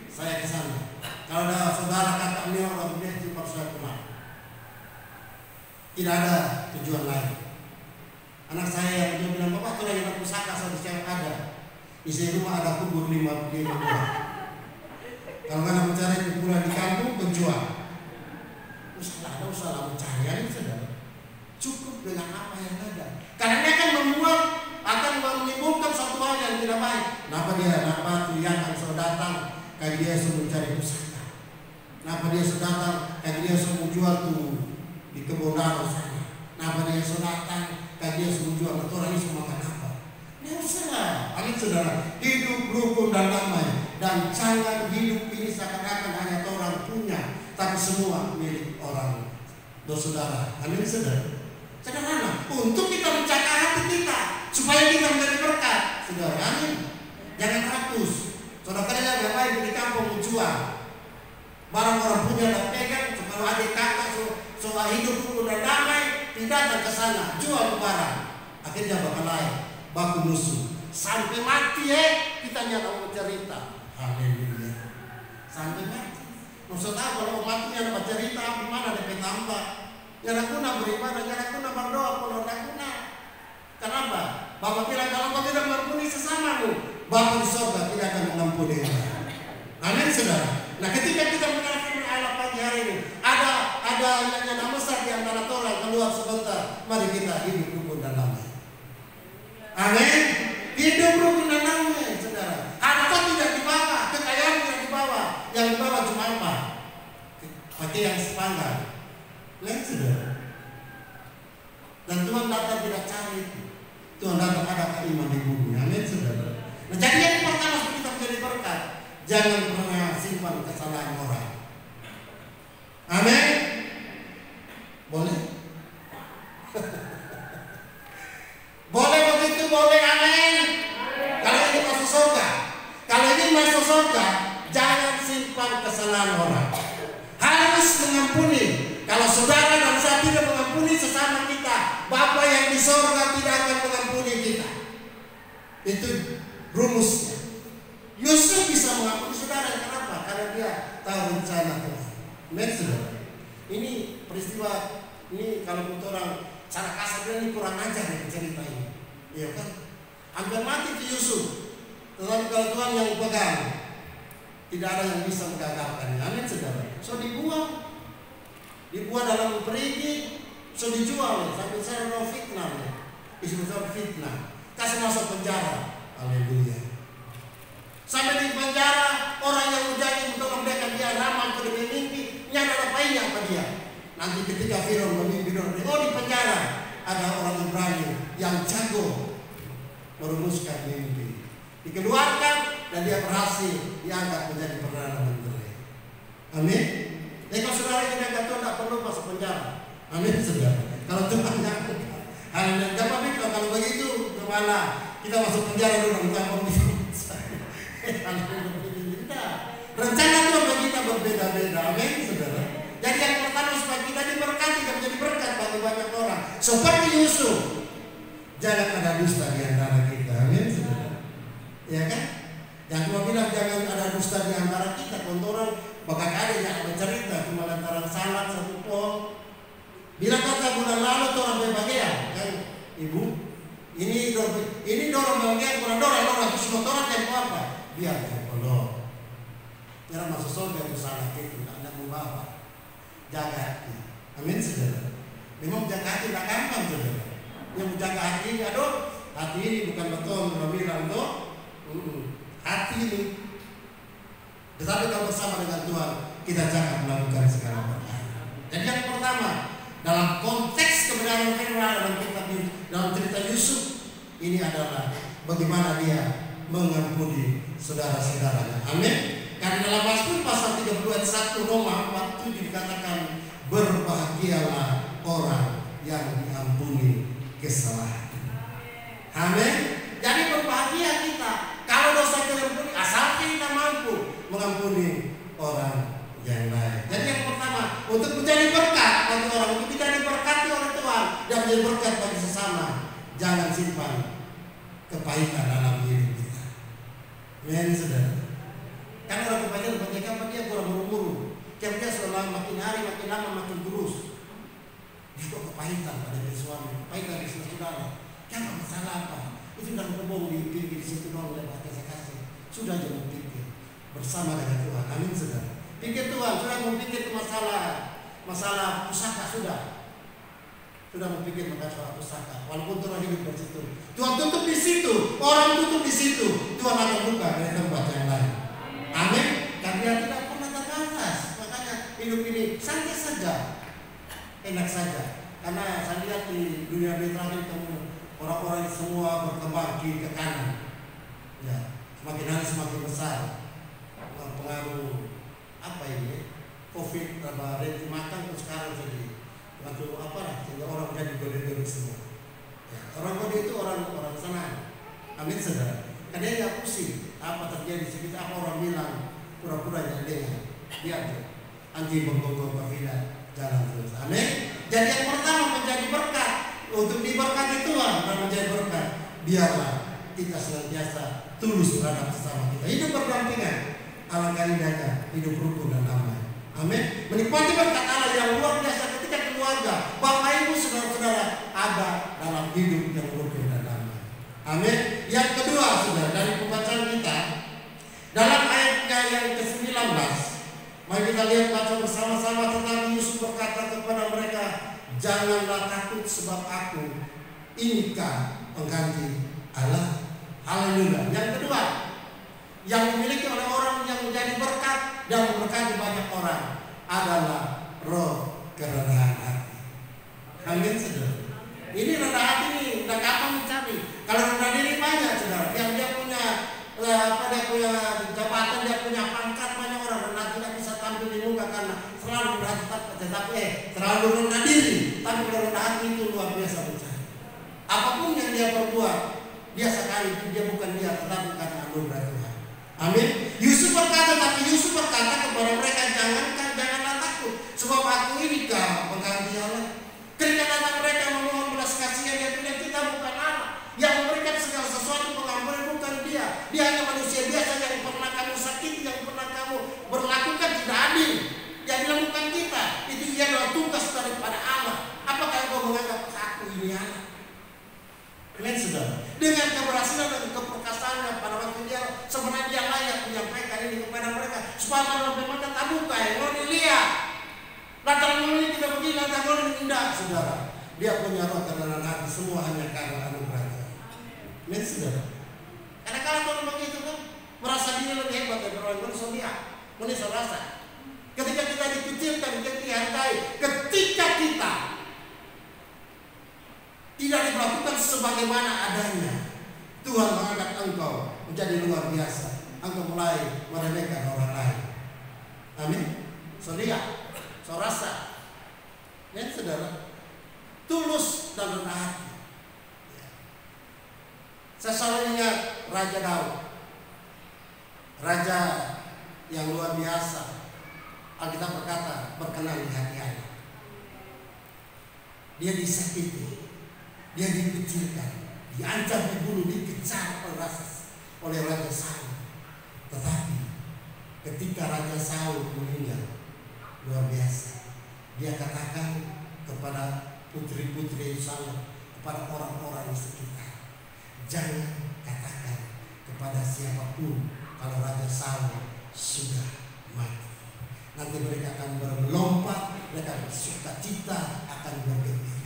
saya ke sana. Kalau ada saudara kakak ini orang dia itu baru saya pulang. Tidak ada tujuan lain. Anak saya yang bilang, "Bapak tuh lagi ada pusaka saya di Siau ada. Isi rumah ada kubur 5 buah. Kalau nggak mencari kuburan di kampung, penjual. Ada usaha mencari ini saudara. Cukup dengan apa yang ada. Karena dia akan menimbulkan satu hal yang tidak baik. Kenapa tuh yang sudah datang, kayak dia suruh mencari pusaka. Kenapa dia sudah datang, kayak dia suruh jual tuh di kebun darah sana. Kenapa dia sudah datang, kayak dia suruh jual betul ini semua makan apa? Dia usah. Amin saudara. Hidup rukun dan damai. Dan jangan hidup ini seakan-akan hanya orang punya, tapi semua milik orang saudara. Amin saudara. Sederhana, untuk kita menjaga hati kita supaya kita menjadi berkat, saudara. Amin. Jangan rakus. Saudara kalian yang baik di kampung menjual barang orang punya dan pegang. Kalau adik kakak soal hidup rukun dan damai, tidak ke sana, jual ke barang. Akhirnya bakal lain, baku musuh. Sampai mati kita nyata cerita. Haleluya. Sampai mati. Maksudnya kalau mati nyata cerita, gimana DP tambah? Nyata guna beribadah, nyata guna berdoa, kalau tidak guna. Kenapa? Bapak bilang kalau kau tidak mengampuni sesamamu, Bapak di surga tidak akan mengampuni. Amin saudara. Nah ketika kita mengampuni Allah pagi hari ini, ada yang nama besar di antara orang keluar sebentar. Mari kita hidup rukun dan damai. Amin. Hidup rukun dan damai, saudara. Harta tidak dibawa, kekayaan tidak dibawa. Yang dibawa cuma apa? Pakai yang sepanggal. Lihat saudara. Dan Tuhan datang tidak cari itu. Tuhan datang ada keiman di bumi. Amin saudara. Nah jadi yang pertama kita menjadi berkat. Jangan pernah simpan kesalahan orang. Amin. Boleh? Boleh begitu, boleh. Amin. Kalau ini masuk surga, kalau ini masuk surga, jangan simpan kesalahan orang. Harus mengampuni. Kalau saudara dan saya tidak mengampuni sesama kita, Bapa yang di surga tidak akan mengampuni kita. Itu rumusnya. Yusuf bisa mengampuni saudara. Kenapa? Karena dia tahu rencana Tuhan. Next, ini peristiwa ini kalau orang cara kasar ini kurang ajar ya cerita ini. Iya kan? Hampir mati di Yusuf. Tetapi kalau Tuhan yang pegang, tidak ada yang bisa menggagalkannya. Amin saudara. So dibuang dalam perigi, so dijual sampai saya mau fitnah ya. Disebut fitnah. Kasih masuk penjara. Haleluya. Sampai di penjara orang yang menjadi untuk memberikan dia ramal ke mimpi, yang ada painnya apa dia? Nanti ketika Firaun memimpi di penjara ada orang Ibrani yang jago merumuskan mimpi. Dikeluarkan dan dia berhasil diangkat menjadi perdana menteri. Amin. Kalau saudara ini tidak tahu tidak perlu masuk penjara. Amin saudara. Kalau Tuhan nyangkut. Haleluya. Kalau begitu kemana? Kita masuk penjara dulu kita komisi. Rencana Tuhan bagi kita berbeda-beda. Amin saudara. Jadi yang pertama supaya kita diberkati dan menjadi berkat bagi banyak orang. Seperti Yusuf. Jangan ada dusta di antara kita. Amin saudara. Ya kan? Yang cuma bilang jangan ada dusta di antara kita. Kontoran bakal ada yang bercerita cuma lantaran salat satu pohon. Bila kata bulan lalu orang berbahagia kan ibu. Ini dorong bahagia bulan dorong terus motoran kan apa? Biar kalau jangan masuk surga itu salah itu tidak membawa. Jaga hati. Amin saudara. Memang jaga hati tidak gampang saudara. Yang menjaga hati, aduh Hati ini bukan beton bilang tuh. Hati ini. Tetapi kalau bersama dengan Tuhan, kita jangan melakukan segala perkara. Jadi yang pertama, dalam konteks kebenaran firman dalam cerita Yusuf ini adalah bagaimana dia mengampuni saudara-saudaranya. Amin. Karena dalam Mazmur pasal 32 ayat 1 Roma 4:7 dikatakan, berbahagialah orang yang diampuni kesalahan. Amin. Jadi berbahagia kita kalau dosa kita diampuni, asal kita mampu mengampuni orang yang lain. Jadi yang pertama, untuk menjadi berkat bagi orang, untuk kita diberkati oleh Tuhan dan menjadi berkat bagi sesama, jangan simpan kepahitan dalam diri kita. Amin, saudara. Kan orang kepahitan bagi apa dia kurang buru-buru, dia selama makin hari makin lama makin terus. Dia kok kepahitan pada diri suami, kepahitan di saudara. Jangan masalah apa. Itu sudah ngomong di pinggir situ dong lewat kasih. Sudah jangan pikir bersama dengan Tuhan. Amin, saudara. Pikir Tuhan, sudah memikir masalah pusaka sudah memikir masalah pusaka. Walaupun Tuhan hidup di situ, Tuhan tutup di situ, orang tutup di situ, Tuhan akan buka dari tempat yang lain. Amin. Karena dia tidak pernah terbatas. Makanya hidup ini santai saja, enak saja. Karena saya lihat di dunia terakhir ketemu orang-orang semua berkembang ke kanan. Ya, semakin hari semakin besar. Pengaruh apa ini? Covid, renti makan terus sekarang jadi waktu apa lah, sehingga orang jadi gede-gede semua. Ya, orang gede itu orang sana. Amin, saudara. Karena dia nggak pusing apa terjadi sekitar apa orang bilang, pura-pura yang dengar. Dia aja anti menggonggong kafilah jalan terus. Amin. Jadi yang pertama menjadi berkat, untuk diberkati Tuhan dan menjadi berkat, biarlah kita senantiasa tulus terhadap sesama kita. Hidup berdampingan, alangkah indahnya hidup rukun dan damai. Amin. Menikmati berkat Allah yang luar biasa ketika keluarga, bapak ibu saudara-saudara ada dalam hidup yang rukun dan damai. Amin. Yang kedua, saudara, dari pembacaan kita dalam ayatnya yang ke-19, mari kita lihat baca bersama-sama tentang Yusuf berkata kepada mereka, janganlah takut sebab aku inikah pengganti Allah. Haleluya. Yang kedua, yang dimiliki oleh orang yang menjadi berkat dan memberkati banyak orang adalah roh kerendahan hati. Amin, saudara. Ini rendah hati ini tidak gampang mencari. Kalau rendah diri banyak, saudara. Yang dia punya dia punya jabatan, dia punya pangkat, banyak orang rendah tidak bisa tampil di muka karena selalu rendah hati, terlalu rendah diri. Tapi kalau rendah hati itu luar biasa mencari. Apapun yang dia perbuat, dia sekali dia bukan dia, tetapi karena anugerah Tuhan. Amin. Yusuf berkata kepada mereka, janganlah takut, sebab aku ini kau pengganti Allah. Ketika datang mereka memohon belas kasihan, dia bilang kita bukan Allah yang memberikan segala sesuatu pengampunan, bukan dia. Dia hanya manusia biasa yang pernah kamu sakiti, yang pernah kamu berlakukan tidak adil. Dia bilang bukan kita, itu dia adalah tugas daripada Allah. Apakah kau menganggap aku ini Allah? Amin, saudara. Dengan keberhasilan dan keperkasaannya pada waktu dia sebenarnya dia layak menyampaikan ini kepada mereka supaya kalau memang tak buka, mau dilihat latar belakang ini tidak begini, latar belakang ini indah, saudara. Dia punya roh kerendahan hati, semua hanya karena anugerah. Amin, saudara. Karena kalau orang begitu kan merasa diri lebih hebat dari orang manusia, manusia rasa. Ketika kita dikucilkan, ketika dihargai, ketika kita tidak diperlakukan sebagaimana adanya, Tuhan mengangkat engkau menjadi luar biasa. Engkau mulai meremehkan orang lain. Amin. Saudara, saudara, ya saudara, tulus dan rendah hati. Saya selalu ingat Raja Daud, raja yang luar biasa. Alkitab berkata berkenan di hati Allah. Dia disakiti, dia dikucilkan, diancam, dibunuh, dikejar oleh Raja Saul. Tetapi ketika Raja Saul meninggal, luar biasa, dia katakan kepada putri-putri Saul, kepada orang-orang di sekitar, jangan katakan kepada siapapun kalau Raja Saul sudah mati. Nanti mereka akan bermelompat, mereka bersuka cita, akan bergembira.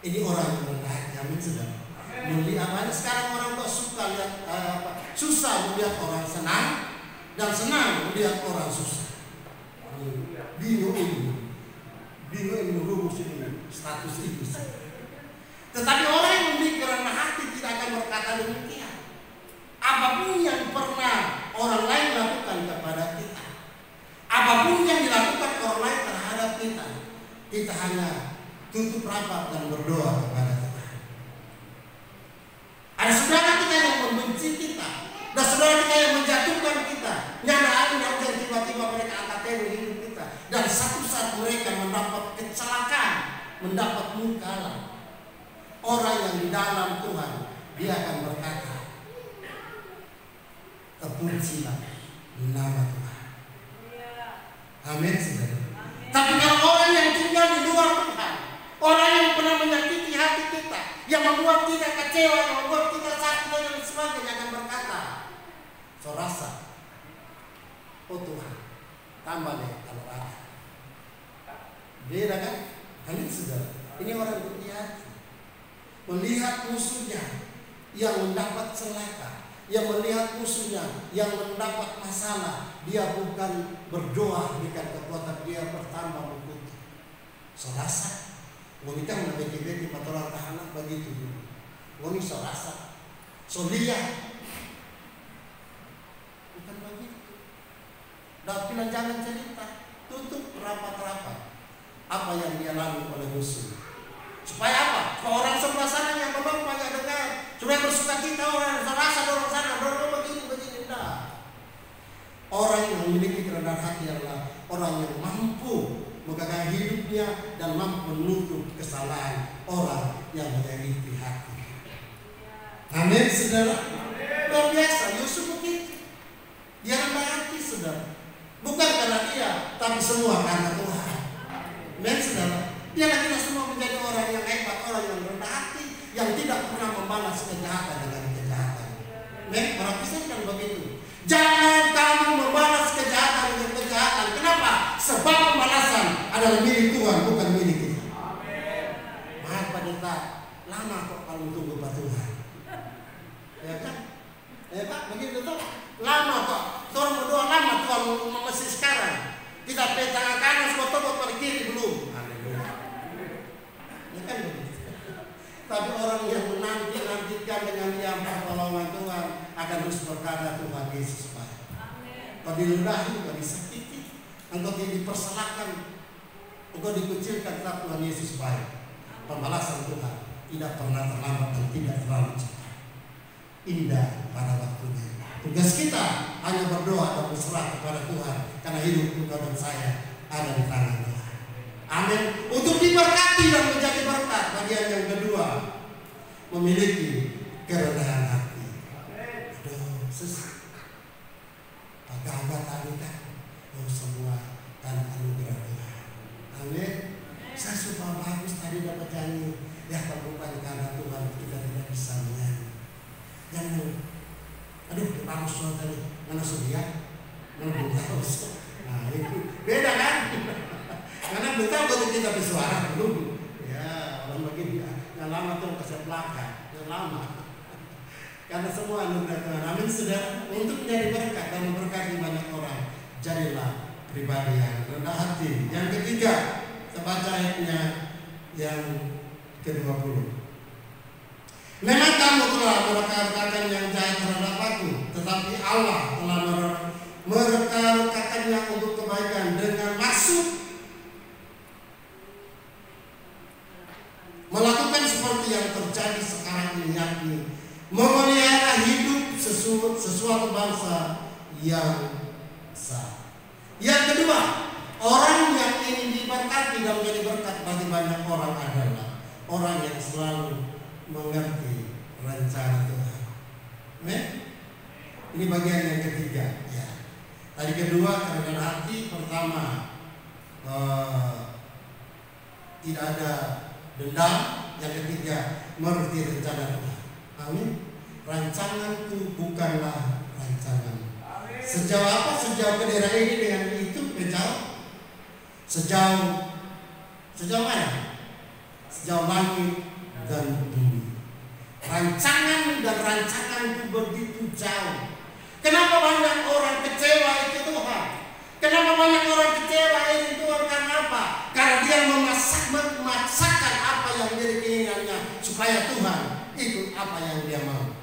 Ini orang yang rendah hati Amin saudara. Melihat banyak sekarang orang tua suka lihat susah melihat orang senang dan senang melihat orang susah. Bingung rumus ini status itu. Tetapi orang yang memiliki kerendahan hati tidak akan berkata demikian. Apapun yang pernah orang lain lakukan kepada kita, apapun yang dilakukan orang lain terhadap kita, kita hanya tutup rapat dan berdoa kepada Tuhan. Ada saudara kita yang membenci kita, dan saudara kita yang menjatuhkan kita. Nyana yang tiba-tiba mereka angkat tema hidup kita, dan satu saat mereka mendapat kecelakaan, mendapat mukalah. Orang yang di dalam Tuhan, dia akan berkata, terpujilah nama Tuhan. Amin saudara. Tapi kalau orang yang tinggal di luar Tuhan, orang yang pernah menyakiti hati kita, yang membuat kita kecewa, yang membuat kita sakit dan sebagainya, akan berkata, so rasa, oh Tuhan, tambah deh kalau ada. Beda kan? Kalian saudara, ini orang berhati, melihat musuhnya yang mendapat celaka, yang melihat musuhnya yang mendapat masalah, dia bukan berdoa berikan kekuatan, dia bertambah mengikuti. So rasa, wanita menabeki-beki patoran tahanan begitu dulu. Wani so rasa, so lihat, bukan begitu. Dan jangan cerita, tutup rapat-rapat apa yang dia lalui oleh musuh. Supaya apa? Kalau orang sebelah sana yang memang banyak dengar, supaya bersuka cita orang rasa orang sana, orang begini, dah. Orang yang memiliki kerendahan hati adalah orang yang mampu menggagai hidupnya dan mampu menutup kesalahan orang yang menyakiti hati. Amin, saudara. Luar biasa, Yusuf begitu. Dia rendah hati, saudara. Bukan karena dia, tapi semua karena Tuhan. Amin, saudara. Biarlah kita semua menjadi orang yang hebat, orang yang rendah hati, yang tidak pernah membalas kejahatan dengan kejahatan. Orang Kristen kan begitu. Jangan kamu membalas kejahatan dengan kejahatan. Kenapa? Sebab pembalasan adalah milik Tuhan, bukan milik kita. Maaf pendeta, lama kok kalau tunggu Pak Tuhan. Ya kan? Ya Pak, begitu tuh. Lama kok. Tuhan berdoa lama, Tuhan masih sekarang. Kita tangan kanan, foto pada kiri belum. Kan begitu. Tapi orang yang menanti-nantikan dengan diam pertolongan Tuhan akan terus berkata, Tuhan Yesus baik. Kau diludahi, kau disakiti, engkau dipersalahkan, engkau dikucilkan, tetap Tuhan Yesus baik. Pembalasan Tuhan tidak pernah terlambat dan tidak terlalu cepat. Indah pada waktunya. Tugas kita hanya berdoa dan berserah kepada Tuhan, karena hidup engkau dan saya ada di tangan Tuhan. Amin. Untuk diberkati dan menjadi berkat. Bagian yang kedua, memiliki kerendahan hati. Aduh, agak-agak tadi kan, oh semua kan anugerah Tuhan. Amin. Saya suka bagus tadi dapat nyanyi. Ya kalau bukan karena Tuhan kita tidak bisa menyanyi. Jangan, aduh bagus soal tadi. Mana surya? Mana bagus? Nah itu beda kan? Karena betul kalau kita bersuara dulu, ya orang begini yang lama tuh kasih belakang, yang lama. Karena semua anugerah Tuhan. Amin saudara. Untuk menjadi berkat dan memberkati banyak orang, jadilah pribadi yang rendah hati. Yang ketiga, kita baca ayatnya yang ke-20. Memang kamu telah merekarkan yang jahat terhadap aku, tetapi Allah telah merekarkannya untuk kebaikan dengan maksud melakukan seperti yang terjadi sekarang ini, yakni memelihara hidup sesuatu bangsa yang sah. Yang kedua, orang yang ingin diberkati dan menjadi berkat bagi banyak orang adalah orang yang selalu mengerti rencana Tuhan. Ini bagian yang ketiga. Ya. Tadi kedua, kerendahan hati. Pertama, tidak ada dendam. Yang ketiga, mengerti rencana Tuhan. Amin. Rancanganku bukanlah rancangan. Sejauh apa? Sejauh bendera ini dengan itu sejauh mana? Sejauh langit dan bumi. Rancangan dan rancanganku begitu jauh. Kenapa banyak orang kecewa itu Tuhan? Kenapa banyak orang kecewa itu Tuhan? Karena apa? Karena dia memaksakan apa yang menjadi keinginannya supaya Tuhan ikut apa yang dia mau.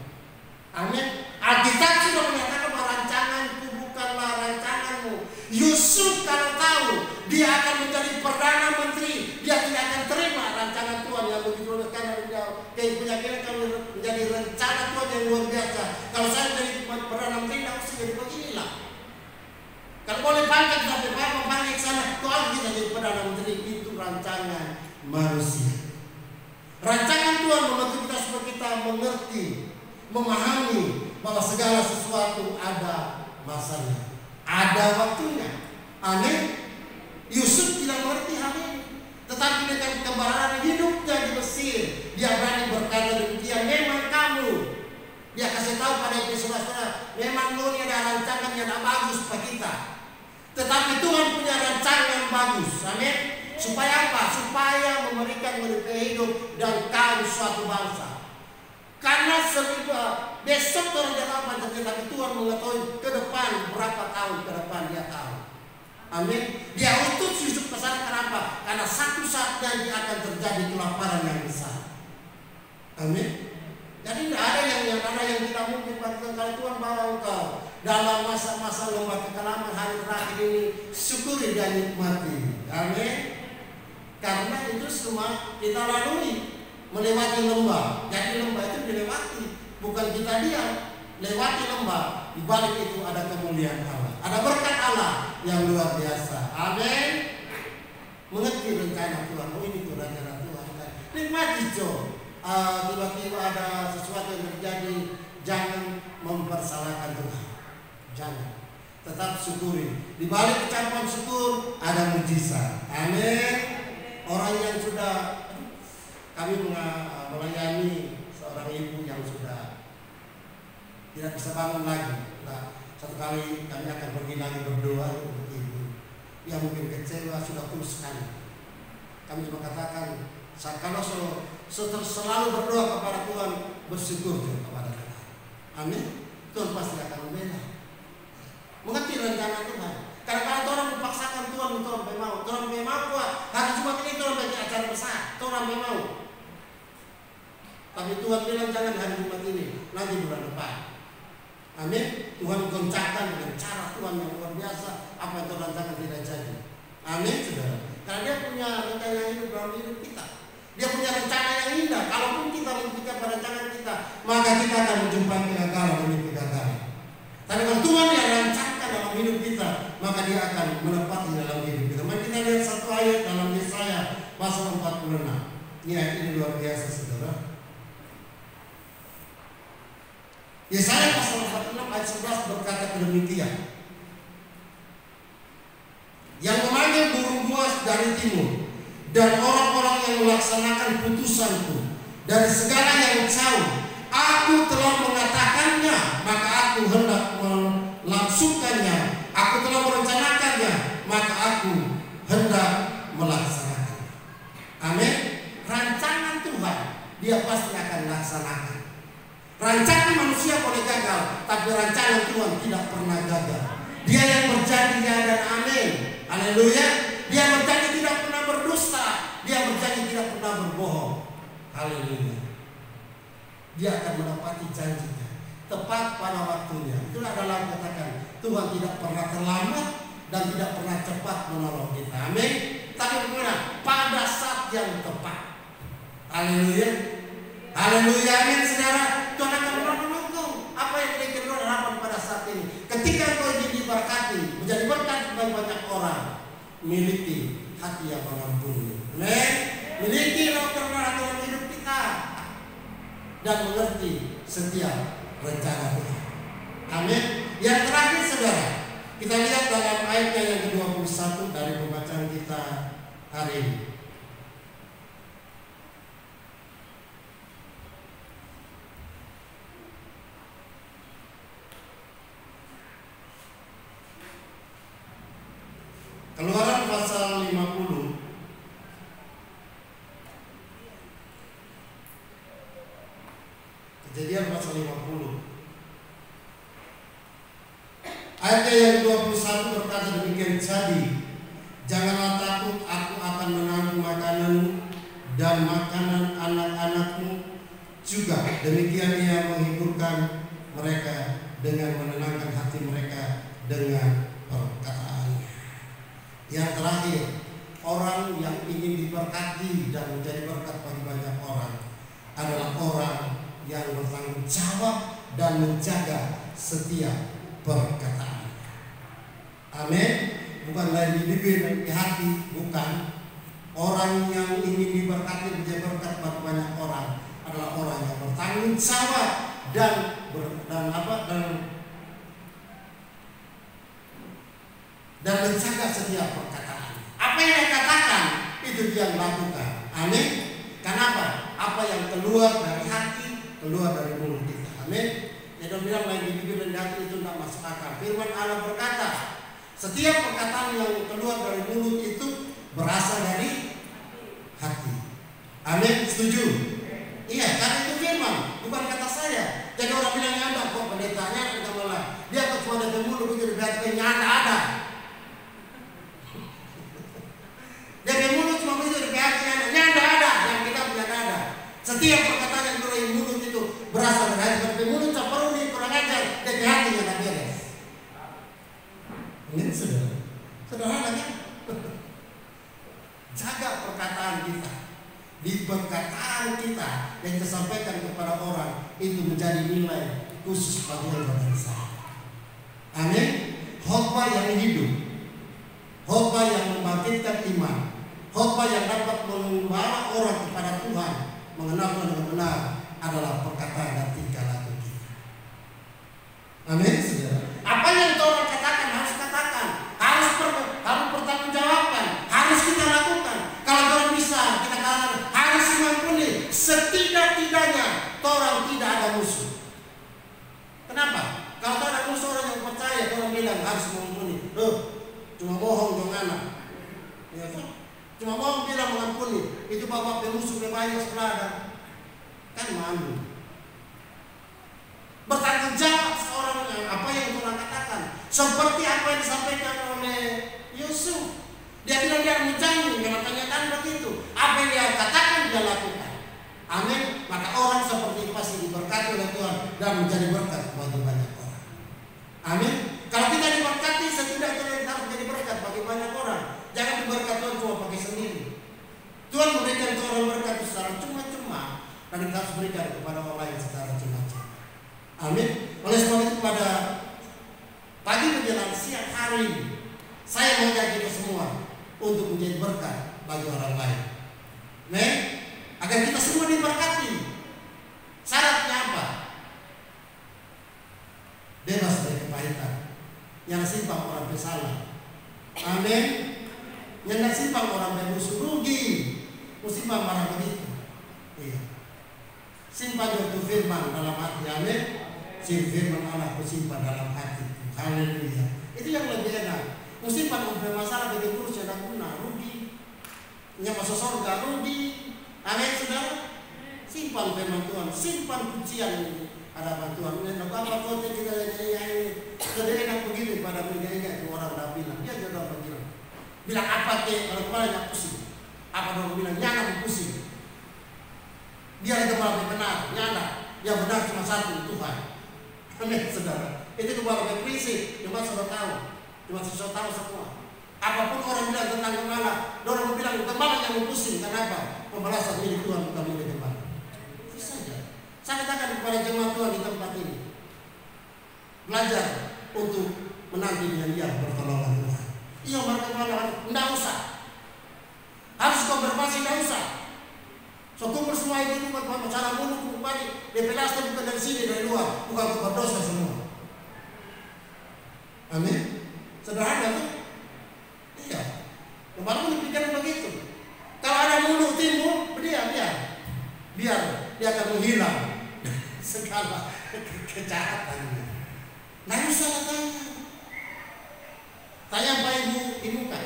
Amin. Alkitab sudah menyatakan bahwa rancanganku bukanlah rancanganmu. Yusuf kalau tahu dia akan menjadi perdana menteri, dia tidak akan terima rancangan Tuhan yang begitu luas. Karena dia keyakinan kalau menjadi rencana Tuhan yang luar biasa. Kalau saya menjadi perdana menteri, tidak usah jadi beginilah. Kalau boleh bangkit sampai apa bangkit sana, Tuhan kita jadi perdana menteri. Itu rancangan manusia. Rancangan Tuhan membantu kita supaya kita mengerti, memahami bahwa segala sesuatu ada masanya, ada waktunya. Amin. Yusuf tidak mengerti hal ini, tetapi dengan kebenaran hidupnya di Mesir, dia berani berkata demikian. Memang kamu, dia kasih tahu pada saudara-saudara, memang ini ada rancangan yang tidak bagus bagi kita, tetapi Tuhan punya rancangan bagus. Amin. Supaya apa? Supaya memberikan hidup dan kaum suatu bangsa. Karena besok orang tidak tahu apa terjadi, tapi Tuhan mengetahui ke depan berapa tahun ke depan dia tahu. Amin. Dia utus Yusuf ke sana kenapa? Karena satu saat nanti akan terjadi kelaparan yang besar. Amin. Jadi tidak ada yang tidak mungkin kalau Tuhan bawa engkau dalam masa-masa lembah kekelaman hari terakhir ini, syukuri dan nikmati. Amin. Karena itu semua kita lalui, melewati lembah. Jadi lembah itu dilewati, bukan kita diam. Lewati lembah, di balik itu ada kemuliaan Allah, ada berkat Allah yang luar biasa. Amin. Mengerti rencana Tuhan. Oh, ini tuh rencana Tuhan. Nikmati Jo. Tiba-tiba ada sesuatu yang terjadi, jangan mempersalahkan Tuhan. Jangan. Tetap syukuri. Di balik ucapan syukur ada mujizat. Amin. Orang yang sudah, kami melayani seorang ibu yang sudah tidak bisa bangun lagi. Nah, satu kali kami akan pergi lagi berdoa untuk ibu. Dia mungkin kecewa, sudah tulus sekali. Kami cuma katakan, kalau selalu berdoa kepada Tuhan, bersyukur kepada Tuhan. Amin. Tuhan pasti akan membela. Mengerti rencana Tuhan. Kadang-kadang orang memaksakan Tuhan untuk orang mau. Tuhan memang kuat. Hari Jumat ini Tuhan bagi acara besar. Tuhan memang. Tapi Tuhan bilang jangan hari Jumat ini, nanti bulan depan. Amin. Tuhan goncangkan dengan cara Tuhan yang luar biasa. Apa yang Tuhan rancangan tidak jadi. Amin, saudara. Karena dia punya rencana yang hidup dalam hidup kita. Dia punya rencana yang indah. Kalaupun kita memikirkan pada rancangan kita, maka kita akan menjumpai kegagalan demi kegagalan. Tapi kalau Tuhan yang rancangkan dalam hidup kita, maka dia akan menepati dalam hidup kita. Mari kita lihat satu ayat dalam Yesaya pasal 46. Ini ayat ini luar biasa, saudara. Yesaya pasal 46 ayat 11 berkata demikian. Yang memanggil burung buas dari timur dan orang-orang yang melaksanakan putusanku dari segala yang jauh, aku telah mengatakannya, maka aku hendak melangsungkannya. Aku telah merencanakannya, maka aku hendak melaksanakannya. Amin. Rancangan Tuhan dia pasti akan laksanakan. Rancangan manusia boleh gagal, tapi rancangan Tuhan tidak pernah gagal. Dia yang berjanji dan amin. Haleluya. Dia berjanji tidak pernah berdusta. Dia berjanji tidak pernah berbohong. Haleluya. Dia akan menepati janjinya tepat pada waktunya. Itulah dalam katakan Tuhan tidak pernah terlambat dan tidak pernah cepat menolong kita. Amin. Tapi bagaimana? Pada saat yang tepat. Haleluya. Haleluya. Amin, saudara. Tuhan akan menolong. Apa yang kita harapan pada saat ini? Ketika kau ingin diberkati, menjadi berkat bagi banyak orang, miliki hati yang mengampuni. Amin. Miliki roh kebenaran dalam hidup kita dan mengerti setiap rencana Tuhan. Amin. Yang terakhir, saudara, kita lihat dalam ayatnya yang ke-21 dari pembacaan kita hari ini. Keluaran pasal 50 ayat juga demikian Ia menghiburkan mereka dengan menenangkan hati mereka dengan perkataannya. Yang terakhir, orang yang ingin diberkati dan menjadi berkat bagi banyak orang adalah orang yang bertanggung jawab dan menjaga setiap perkataan. Amin. Bukan lain di bibir, di hati, bukan. Orang yang ingin diberkati menjadi berkat bagi banyak orang adalah orang yang bertanggung jawab dan menjaga setiap perkataan. Apa yang dia katakan itu dia lakukan. Amin. Kenapa? Apa yang keluar dari hati keluar dari mulut kita. Amin. Dia bilang lagi di bibir dan di hati itu tidak masuk akal. Firman Allah berkata, setiap perkataan yang keluar dari mulut itu berasal dari hati. Amin. Setuju? Iya, karena itu firman, bukan kata saya. Jadi orang bilang nyanda kok pendetanya tidak malah. Dia kok cuma dari mulut itu dari nyanda ada. Dari mulut cuma begitu dari hati nyanda ada, yang kita punya ada. Setiap perkataan yang keluar dari mulut itu berasal dari hati. Dari mulut campur ini kurang ajar, dari hati yang ada beres. Ini sederhana kan? Jaga perkataan kita. Di perkataan kita yang kita sampaikan kepada orang itu menjadi nilai khusus bagi orang saya. Amin. Khotbah yang hidup, khotbah yang membangkitkan iman, khotbah yang dapat membawa orang kepada Tuhan, mengenal Tuhan dengan benar adalah perkataan dan tingkah laku kita. Amin. Apa yang orang katakan harus katakan, harus bertanggungjawabkan, harus kita lakukan. Kalau orang bisa kita katakan harus mengampuni, setidak-tidaknya orang tidak ada musuh. Kenapa? Kalau ada musuh orang yang percaya, orang bilang harus mengampuni. Cuma bohong dong anak. Ya, cuma bohong bilang mengampuni. Itu bapak pemusuh banyak sebelah. Kan malu. Bertanggung jawab seorang apa yang Tuhan katakan. Seperti apa yang disampaikan oleh Yusuf. Dia bilang dia menjanji, dia tanyakan begitu. Apa yang dia katakan dia lakukan. Amin. Maka orang seperti itu pasti diberkati oleh Tuhan dan menjadi berkat bagi banyak orang. Amin. Kalau kita diberkati, setidaknya kita harus menjadi berkat bagi banyak orang. Jangan diberkat Tuhan cuma pakai sendiri. Tuhan memberikan orang berkat secara cuma-cuma dan kita harus berikan kepada orang lain secara cuma-cuma. Amin. Oleh sebab itu pada pagi menjelang siang hari ini saya mengajak kita semua untuk menjadi berkat bagi orang lain. Amin. Agar kita semua diberkati. Syaratnya apa? Bebas dari kepahitan. Yang simpang orang bersalah. Amin. Yang simpang orang bermusuh rugi. Musimpang barang begitu. Iya. Simpan itu firman dalam hati. Amin. Firman Allah bersimpan dalam hati. Haleluya. Itu yang lebih enak. Simpan untuk masalah bagi kurus yang guna rugi. Punya masuk surga rugi. Amin saudara. Simpan firman Tuhan. Simpan pujian ini. Ada bantuan. Ini apa kau kita ini. Jadi enak begitu pada mereka itu orang dah bilang. Dia juga bilang. Bilang apa ke kalau kepalanya pusing. Apa orang bilang nyana pusing. Dia itu malah benar. Nyana. Yang benar cuma satu Tuhan. Amin saudara. Itu kepala prinsip. Cuma sudah tahu. Cuma sudah tahu semua. Apapun orang bilang tentang gembala, orang bilang gembala yang pusing. Kenapa? Pembalasan milik Tuhan bukan milik gembala. Itu saja. Saya katakan kepada jemaat Tuhan di tempat ini, belajar untuk menanti dengan dia pertolongan Tuhan. Iya bergembala, tidak usah. Harus konfirmasi, tidak usah. So kumpul semua itu bukan masalah mulu kembali. DPLAS bukan dari sini, dari luar, bukan berdosa semua. Amin. Sederhana tuh. Iya. Kemarin pun dipikirkan begitu. Kalau ada mulut timbul, biar dia akan menghilang segala kejahatannya. Nah, usah tanya. Tanya Pak Ibu kan?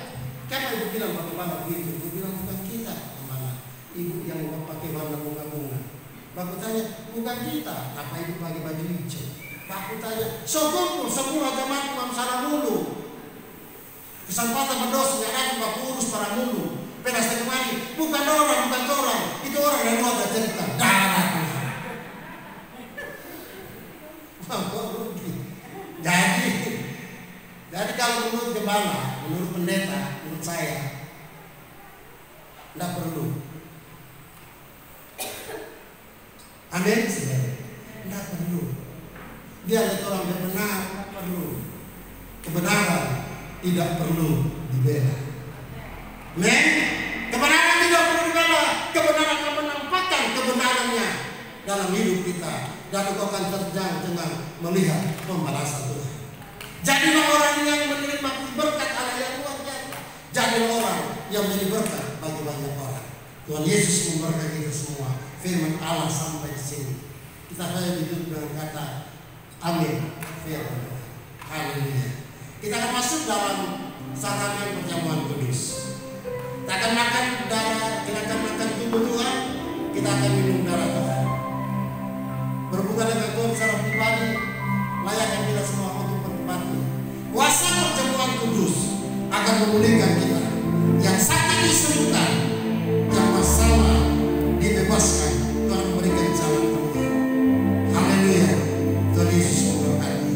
Kenapa Ibu bilang bagaimana begitu? Ibu bilang bukan kita, kemana? Ibu yang pakai warna bunga-bunga. Bapak tanya, bukan kita. Apa Ibu pakai baju hijau? Bapak tanya, kumpul semua jemaat Imam salah mulu. Kesempatan berdosa yang ada Bapak urus para mulu. Pedas kemari, bukan orang, itu orang yang luar cerita. Darah Tuhan. gembala, menurut pendeta, menurut saya tidak perlu. Amin, saudara. Tidak perlu. Dia lihat orang yang benar, tidak perlu. Kebenaran tidak perlu dibela. Amin. Kebenaran tidak perlu dibela. Kebenaran akan menampakkan kebenarannya dalam hidup kita, dan engkau akan terjang dengan melihat pembalasan Tuhan. Jadilah orang yang menerima berkat Allah yang luar biasa. Jadilah orang yang menjadi berkat bagi banyak orang. Tuhan Yesus memberkati kita semua. Firman Allah sampai di sini. Kita hanya ditutup dengan kata amin. Firman Tuhan. Haleluya. Kita akan masuk dalam sakramen perjamuan kudus. Kita akan makan darah, kita akan makan tubuh Tuhan, kita akan minum darah Tuhan. Berbuka dengan Tuhan secara pribadi, layakkan kita semua untuk berempati. Kuasa perjamuan kudus akan memulihkan kita. Yang sakit disembuhkan, yang masalah dibebaskan. Tuhan memberikan jalan keluar. Haleluya. Tuhan Yesus memberkati.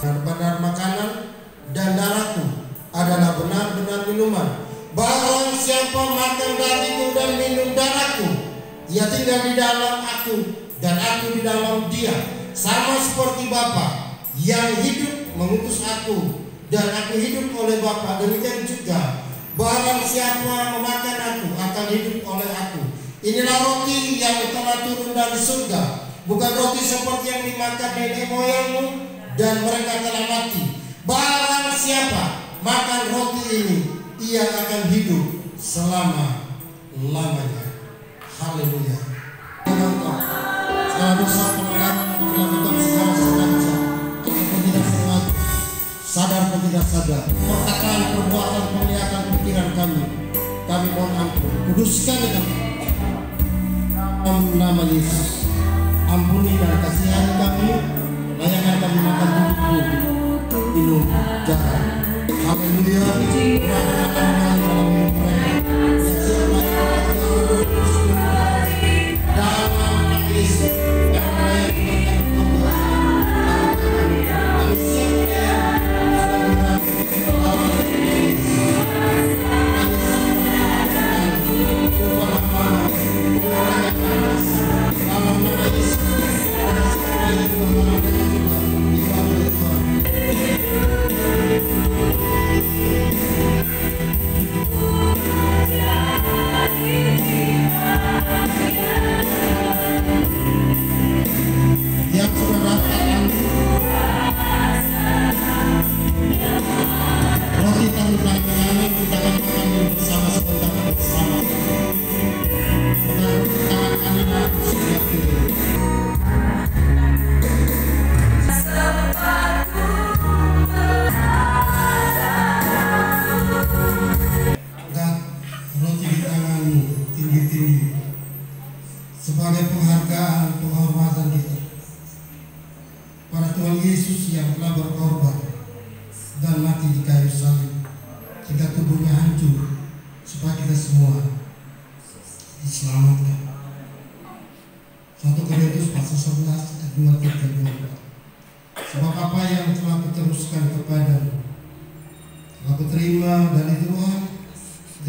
Benar-benar makanan dan darahku adalah benar-benar minuman. Barang siapa makan dagingku dan minum darahku, ia tinggal di dalam aku dan aku di dalam dia, sama seperti Bapa yang hidup mengutus aku dan aku hidup oleh Bapa. Demikian juga barang siapa memakan aku akan hidup oleh aku. Inilah roti yang telah turun dari surga, bukan roti seperti yang dimakan nenek moyangmu dan mereka telah mati. Barang siapa makan roti ini, ia akan hidup selama-lamanya. Haleluya. Segala dosa pelanggaran dilakukan secara sengaja ataupun tidak sengaja, sadar atau tidak sadar, perkataan, perbuatan, penglihatan, pikiran kami mohon ampun. Kuduskan kami dalam nama Yesus. Ampuni dan kasihani kami. Layakkan kami makan tubuh, minum darah. Haleluya. Tuhan Yesus yang telah berkorban dan mati di kayu salib hingga tubuhnya hancur supaya kita semua diselamatkan. 1 Korintus pasal 11 ayat 2-3. Sebab apa yang telah kuteruskan kepadamu telah kuterima dari Tuhan,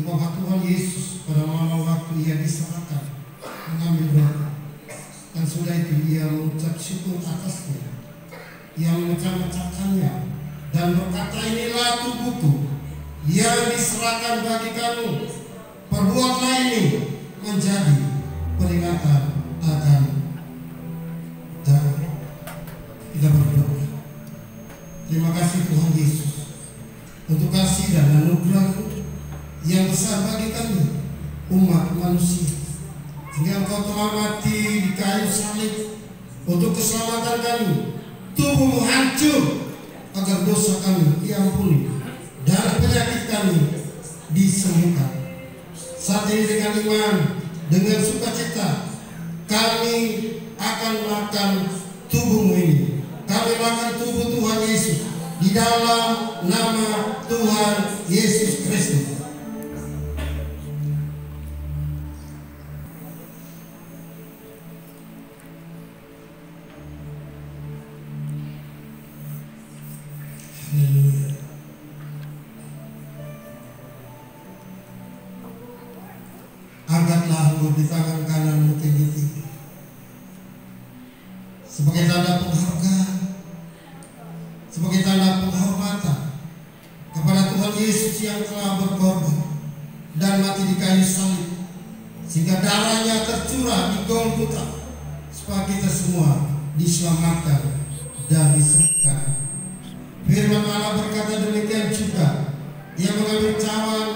bahwa Tuhan Yesus pada malam waktu ia diserahkan mengambil roti, dan sudah itu ia mengucap syukur atasnya, ia memecah-mecahkannya dan berkata, inilah tubuhku yang diserahkan bagi kamu, perbuatlah ini menjadi peringatan akan darah. Kita berdoa. Terima kasih Tuhan Yesus untuk kasih dan anugerah yang besar bagi kami umat manusia, sehingga Engkau telah mati di kayu salib untuk keselamatan kami. Tubuhmu hancur agar dosa kami diampuni dan penyakit kami disembuhkan. Saat ini dengan iman, dengan sukacita, kami akan makan tubuhmu ini. Kami makan tubuh Tuhan Yesus di dalam nama Tuhan Yesus Kristus. Haleluya. Angkatlah engkau di tangan kananmu tinggi-tinggi sebagai tanda penghargaan, sebagai tanda penghormatan kepada Tuhan Yesus yang telah berkorban dan mati di kayu salib, sehingga darahnya tercurah di Golgota supaya kita semua diselamatkan dan disembuhkan. Firman Allah berkata demikian juga. Ia mengambil cawan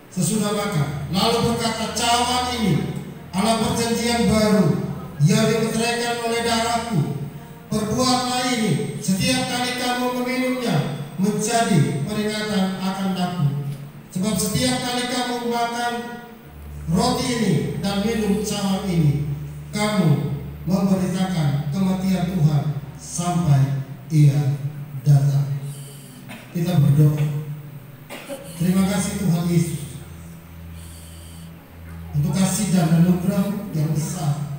sesudah makan, lalu berkata, cawan ini adalah perjanjian baru yang dimeteraikan oleh darahku. Perbuatlah ini setiap kali kamu meminumnya menjadi peringatan akan aku. Sebab setiap kali kamu makan roti ini dan minum cawan ini, kamu memberitakan kematian Tuhan sampai ia datang. Kita berdoa. Terima kasih Tuhan Yesus untuk kasih dan anugerah yang besar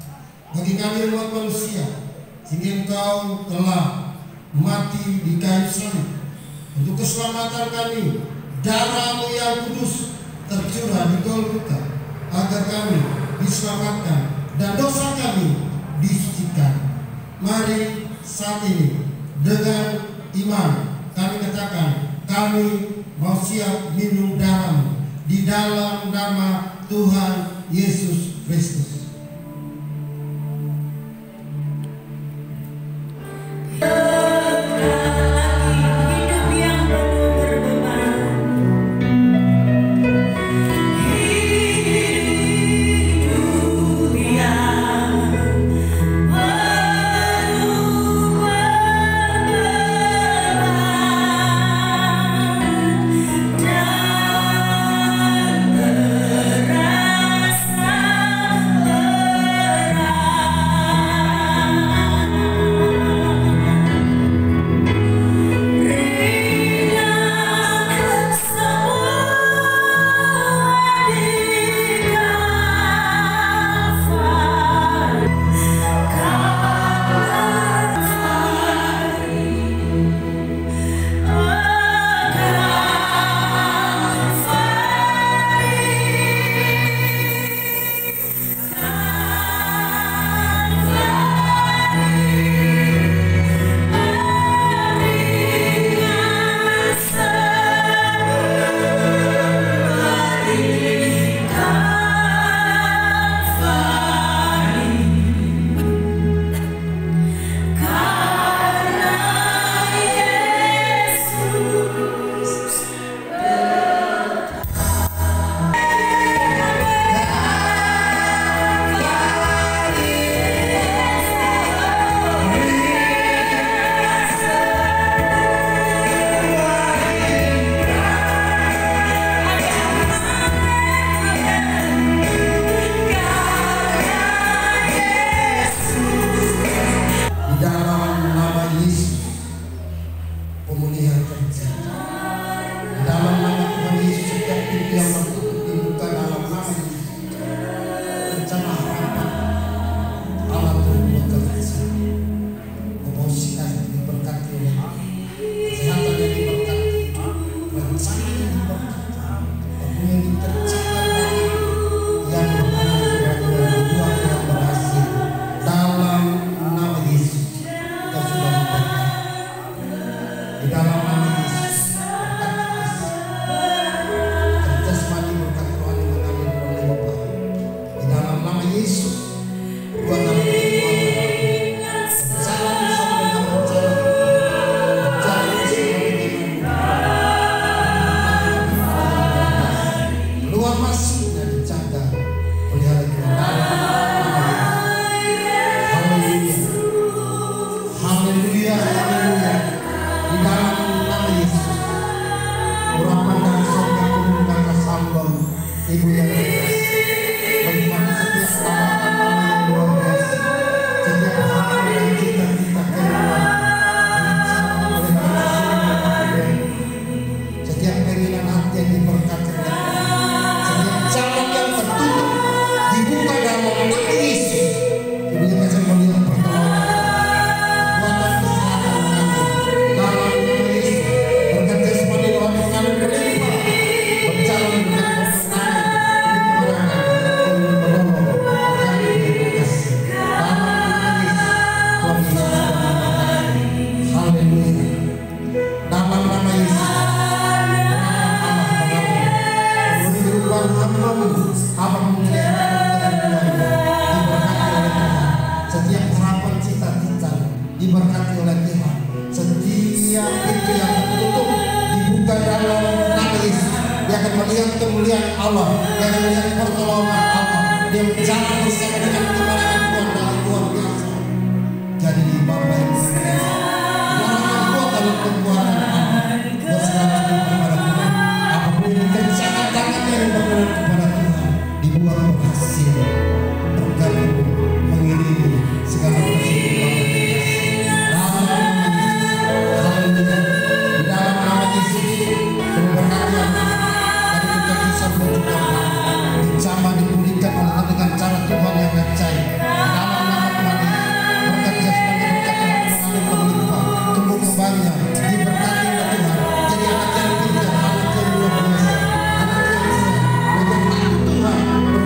bagi kami umat manusia, sehingga Engkau telah mati di kayu salib untuk keselamatan kami. Darah-Mu yang kudus tercurah di Golgota agar kami diselamatkan dan dosa kami disucikan. Mari saat ini dengan iman kami katakan, kami mau siap minum darah-Mu di dalam nama Tuhan Yesus Kristus. Dan terasa diberkati oleh Tuhan. Setiap pintu yang tertutup dibuka dalam nama Yesus. Dia akan melihat kemuliaan Allah, dia akan melihat pertolongan Allah. Dia mencapai bersama dengan kemenangan Tuhan dalam luar biasa. Jadi Bapak yang berkata, dalam kuat dalam kekuatan Allah, berserah kepada Tuhan. Apapun yang kencangkan tangannya yang berkenan kepada Tuhan, dibuat berhasil, bergabung, mengiringi segala persiapan. Sama dipulihkan oleh dengan cara Tuhan yang ajaib. Dalam nama Tuhan bekerja sebagai berkat yang mengalir berlimpah, tumbuh kembangnya, diberkati oleh Tuhan. Jadi anak yang pintar, anak yang luar biasa, anak yang sehat, menjadi Tuhan,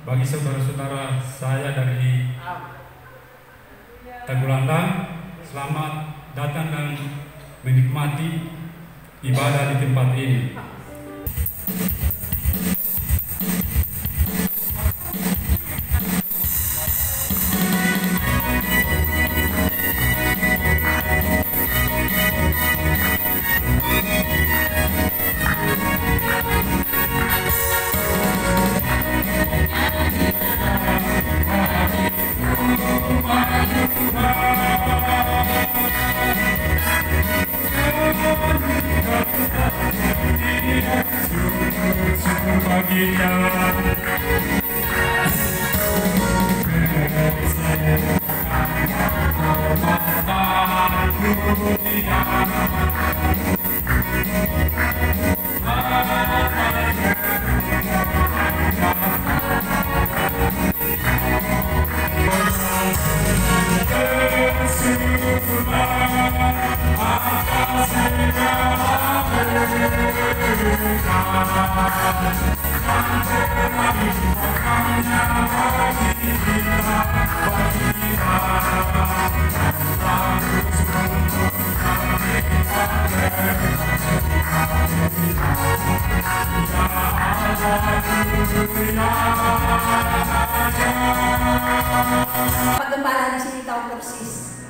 Bagi saudara-saudara saya dari Tagulandang, selamat datang dan menikmati ibadah di tempat ini. Pak Gembala di sini tahu persis.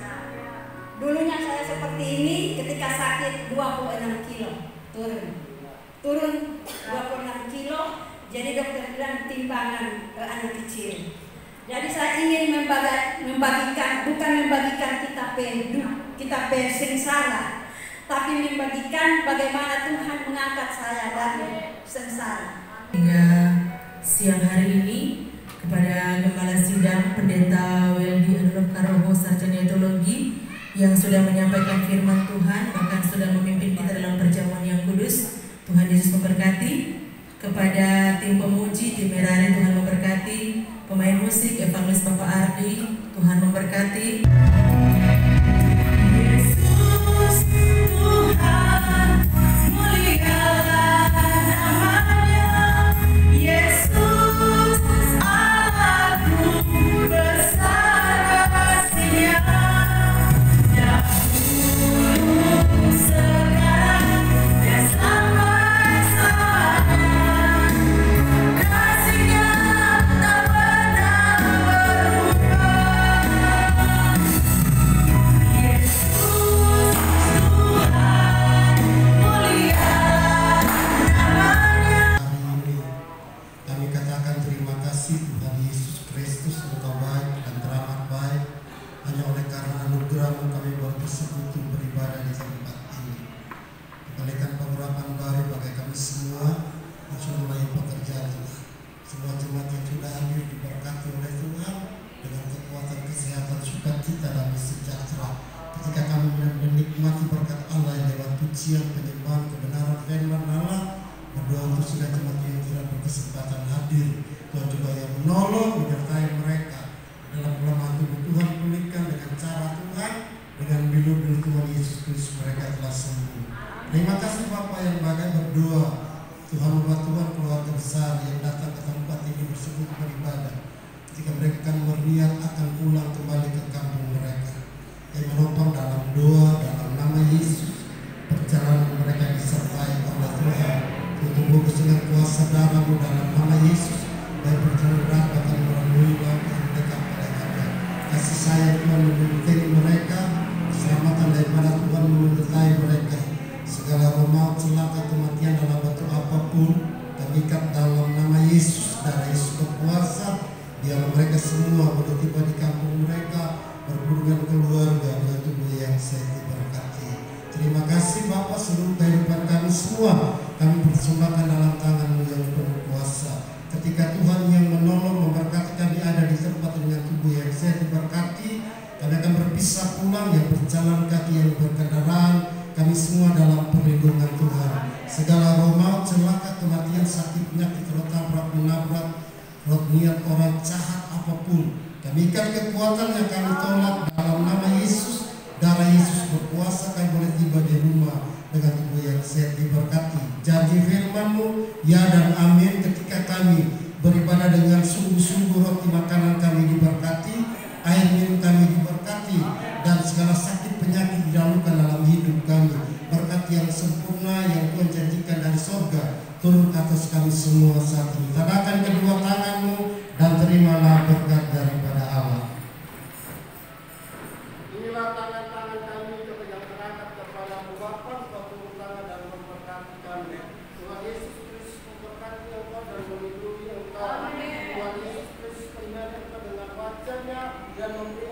Dulunya saya seperti ini ketika sakit 26 kilo turun 26 kilo. Jadi dokter bilang timbangan anak kecil. Jadi saya ingin membagikan, bukan membagikan kita sengsara, tapi membagikan bagaimana Tuhan mengangkat saya dari sengsara. Hingga siang hari ini kepada Gembala Sidang Pendeta Weldy Anulov Karoho Sarjana Teologi yang sudah menyampaikan firman Tuhan, bahkan sudah memimpin kita dalam perjamuan yang kudus. Tuhan Yesus memberkati. Kepada tim pemuji, tim Merari, Tuhan memberkati. Pemain musik, Evangelis Bapak Ardi, Tuhan memberkati. Yesus Tuhan, mulialah namanya. Yesus Agung, besar kasih-Nya. Dahulu, sekarang, dan sampai selamanya. Kasih-Nya tak pernah berubah. Yesus Tuhan, mulialah namanya. Hari ini kami katakan terima kasih Tuhan Yesus Kristus, Engkau baik dan teramat baik. Hanya oleh karena anugerah-Mu kami boleh bersekutu beribadah di tempat ini. Kembalikan pengurapan baru bagi kami semua yang sudah mulai pekerjaan Tuhan. Semua jemaat yang sudah hadir diberkati oleh Tuhan dengan kekuatan kesehatan, sukacita dan sejahtera. Ketika kami menikmati berkat Allah yang lewat pujian, penyembahan, kebenaran firman Allah, berdoa untuk segala jemaat yang tidak berkesempatan hadir. Tuhan juga yang menolong, menyertai mereka dalam kelemahan tubuh Tuhan, pulihkan dengan cara Tuhan, dengan bilu-bilu Tuhan Yesus Kristus mereka telah sembuh. Terima kasih Bapa yang bagai berdoa. Tuhan membuat Tuhan keluarga besar yang datang ke tempat ini bersekutu beribadah. Ketika mereka akan berniat akan pulang kembali ke kampung mereka, yang menopang dalam doa dalam nama Yesus, perjalanan mereka disertai oleh Tuhan. Untuk bungkus dengan kuasa darah-Mu dalam nama Yesus, dan perjalanan akan melalui laut yang dekat pada kami. Kasih sayang Tuhan memimpin mereka, keselamatan daripada Tuhan menyertai mereka. Segala roh maut, celaka, kematian dalam bentuk apapun, kami ikat dalam nama Yesus. Darah Yesus berkuasa, biar mereka semua boleh tiba di kampung mereka, berhubungan keluarga dengan tubuh yang sehat diberkati. Terima kasih Bapa, seluruh kehidupan kami semua kami persembahkan dalam tangan-Mu yang penuh kuasa. Ketika Tuhan yang menolong, memberkati kami ada di tempat dengan tubuh yang sehat diberkati, kami akan berpisah pulang, yang berjalan kaki, yang berkendaraan, kami semua dalam perlindungan Tuhan. Segala roh maut, celaka, kematian, sakit, penyakit, roh tabrak, menabrak, roh niat orang jahat apapun, kami ikat kekuatan yang kami tolak dalam nama Yesus. Darah Yesus berkuasa, kami boleh tiba di rumah dengan tubuh yang sehat diberkati. Janji firman-Mu ya dan amin. Ketika kami beribadah dengan sungguh-sungguh, roti makanan kami diberkati, air minum kami diberkati, dan segala sakit penyakit didahulukan dalam hidup kami. Berkat yang sempurna yang Tuhan janjikan dari sorga turun ke atas kami semua saat ini. Tadakan kedua tangan-Mu dan terimalah berkat daripada Allah. Inilah tangan-tangan kami yang terangkat kepada-Mu Bapa, Engkau turun tangan dan memberkati kami. Tuhan Yesus Kristus memberkati Engkau dan melindungi Engkau. Tuhan Yesus Kristus menyertai Engkau dengan wajah-Nya dan memberi